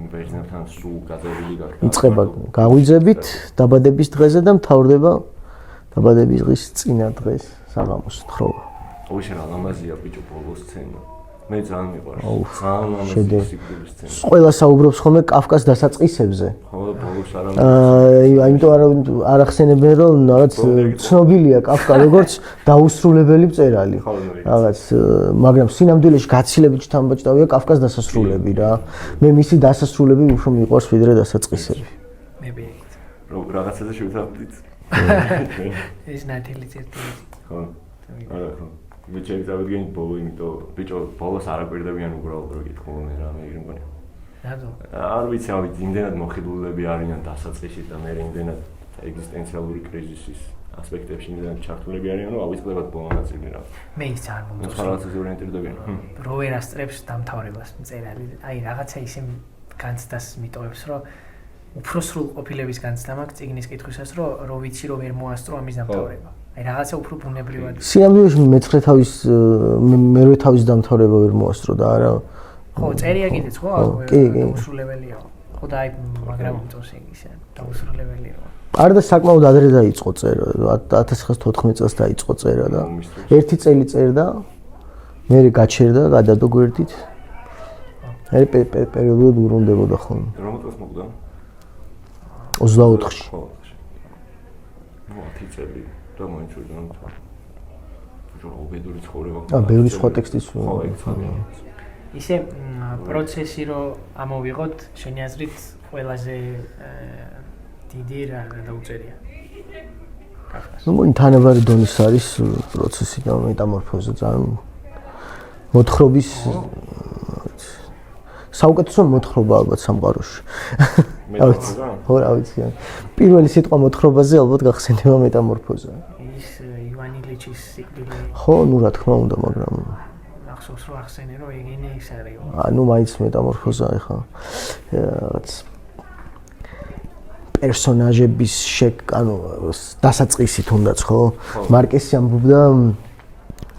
ბერძნებთან სულ გაძევილი გაკეთდა. იწყება გაღვიძებით დაბადების დღეზე და მთავრდება დაბადების დღის წინა დღეს საღამოს თხრობა. ოღონდ რა ლამაზია ბიჭო ბოლო სცენა. მე ძალიან მიყვარს. ძალიან ლამაზია სიკვდილის სცენა. ყველა საუბრობს ხოლმე კაფკას დასაწყისებზე. ხო, ბოლოს არა. იმიტომ არ ახსენებენ რომ რაღაც ცნობილია კაფკა როგორც დაუსრულებელი მწერალი. რაღაც მაგრამ სინამდვილეში გაცილებით შთამბეჭდავია კაფკას დასასრულები რა. მე მისი დასასრულები უფრო მიყვარს ვიდრე დასაწყისები. მე ბიჭო. რომ რაღაცაზე შევთავაზეთ. ეს ნათელი წერტილი. ხო. არა ხო. მე შევთავაზეთ ბოლო, იმიტომ ბიჭო ბოლოს არ აკვირდებიან უბრალოდ რო გითხულობენ რა მე მგონი. რატო? არ ვიცი, ავით იმდენად მოხიბლულები არიან დასაწყისში და მე იმდენად ეგზისტენციალური კრიზისის ასპექტებში იმდენად ჩართულები არიან, რომ ავიწყდებათ ბოლო ნაწილი რა. მე ის არ მომწონს. რაღაცაზე ორიენტირდებიან. რო ვერ ასწრებს დამთავრებას მწერალი. აი რაღაცა ისე განცდას მიტოვებს, რომ უფრო სრულ ყოფილების განცდა მაქვს წიგნის კითხვისას, რომ ვიცი რომ ვერ მოასწრო ამის დამთავრება. აი რაღაცა უფრო ბუნებრივად. სინამდვილეში მეცხრე თავის მერვე თავის დამთავრება ვერ მოასწრო და არა. ხო, წერია კიდეც ხო? დაუსრულებელია. ხო და აი მაგრამ მომწონს ისე დაუსრულებელია. არ და საკმაოდ ადრე დაიწყო წერა. 1914 წელს დაიწყო წერა და ერთი წელი წერდა. მე გაჩერდა, გადადო გვერდით. მე პერიოდულად ურუნდებოდა ხოლმე. რომ წელს მოკვდა? 24-ში. ხო. ნუ 10 წელი და მოიწურდა ნუ. ჯო უბედური ცხოვრება. ბევრი სხვა ტექსტის. ხო, ეგ ცალკე. ისე პროცესი რო ამოვიღოთ, შენი აზრით ყველაზე დიდი რა დაუწერია? ნუ მგონი თანაბარი დონის არის პროცესი და მეტამორფოზა ძალიან მოთხრობის საუკეთესო მოთხრობა ალბათ სამყაროში. ხო, რა ვიცი. პირველი სიტყვა მოთხრობაზე ალბათ გახსენდება მეტამორფოზა. ის ივან ილიჩის სიკვდილი. ხო, ნუ რა თქმა უნდა, მაგრამ ახსოვს რომ ახსენე რომ ეგენი ის არის. ანუ მაინც მეტამორფოზა ეხა რაღაც პერსონაჟების ანუ დასაწყისი თუნდაც ხო? მარკესი ამბობდა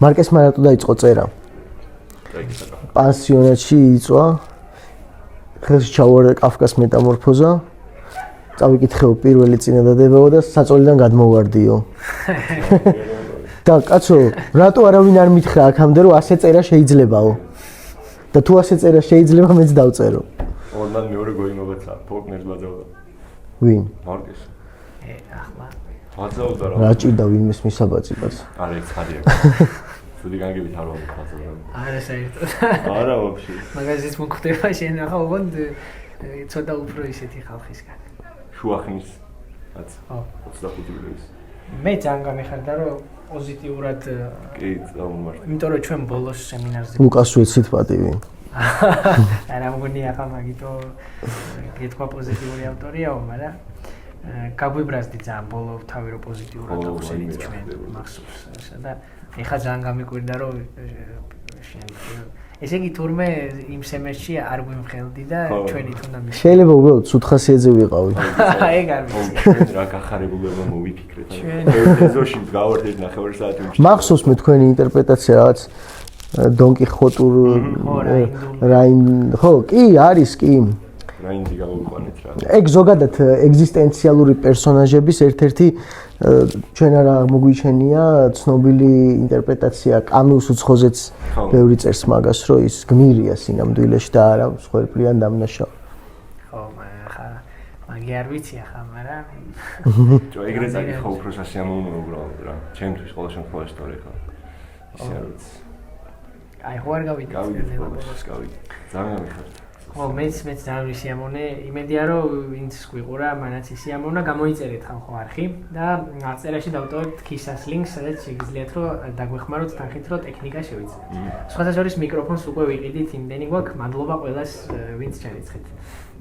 მარკესმა რატო დაიწყო წერა? პანსიონატში იწვა ხელში ჩაუვარდა კაფკას მეტამორფოზა წავიკითხეო პირველი წინადადებაო და საწოლიდან გადმოვარდიო. და კაცო, რატო არავინ არ მითხრა აქამდე რომ ასე წერა შეიძლებაო? და თუ ასე წერა შეიძლება მეც დავწერო. მან მეორე გოიმობაცა ფოლკნერს ბაძავდა. ვინ? მარკეს. ახლა ბაძავდა რა. რა ჭირდა ვინმეს მისაბაძი კაც? არა ეგ ცხადია. ცუდი განგებით არ ვარ ბაძავდა. არა საერთოდ. არა ვაფშე. მაგაზეც მოხდება შენ ახლა უგონდ ცოტა უფრო ისეთი ხალხისგან. შუახნის რაც ხო. 25 წლის. მე ძალიან გამიხარდა რომ პოზიტიურად კი, წამომართ. იმიტომ რომ ჩვენ ბოლოს სემინარზე ლუკას ვეცით პატივი. არა მგონი ახლა მაგითო კითხვა პოზიტიური ავტორიაო, მაგრამ გაგვიბრაზდი ძალიან ბოლო თავი რომ პოზიტიურად გავხსენით ჩვენ მახსოვს და ეხლა ძალიან გამიკვირდა რომ შენ ესე იგი თურმე იმ სემესტრში არ გვიმხელდი და ჩვენი თუნდა მის შეიძლება უბრალოდ სუთხასიაძე ვიყავი. ეგ არ ვიცი ჩვენ რა გახარებულებმა მოვიფიქრეთ. ჩვენ ეზოში გავართ ერთ ნახევარი საათი. მახსოვს მე თქვენი ინტერპრეტაცია რაღაც დონკიხოტურ ხო, კი, არის კი. რაინდი გავუყვანეთ რა. ეგ ზოგადად ეგზისტენციალური პერსონაჟების ერთ-ერთი ჩვენ არ აღმოგვიჩენია ცნობილი ინტერპრეტაცია კამიუს უცხოზეც ბევრი წერს მაგას, რომ ის გმირია სინამდვილეში და არა მსხვერპლიან დამნაშავე. ხო, ხა მაგი არ ვიცი ახლა, მაგრამ ჯო ეგრე წაკითხა უფრო სასიამოვნო უბრალოდ რა. ჩემთვის ყოველ შემთხვევაში თორე ხა. ისე არ ვიცი. აი ხო არ გავიდეთ. გავიდეთ ბოლოს, გავიდეთ. ძალიან მიხარდა. ხო, მეც ძალიან ვისიამოვნე. იმედია რომ ვინც გვიყურა, მანაც ისიამოვნა, გამოიწერეთ ხან ხო არხი და წერაში დავტოვებთ ქისას ლინკს, სადაც შეგიძლიათ რომ დაგვეხმაროთ თანხით რომ ტექნიკა შევიძინოთ. სხვათა შორის მიკროფონს უკვე ვიყიდით, იმდენი გვაქვს. მადლობა ყველას ვინც ჩაირიცხეთ.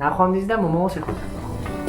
ნახვამდის და მომავალ შეხვედრამდე.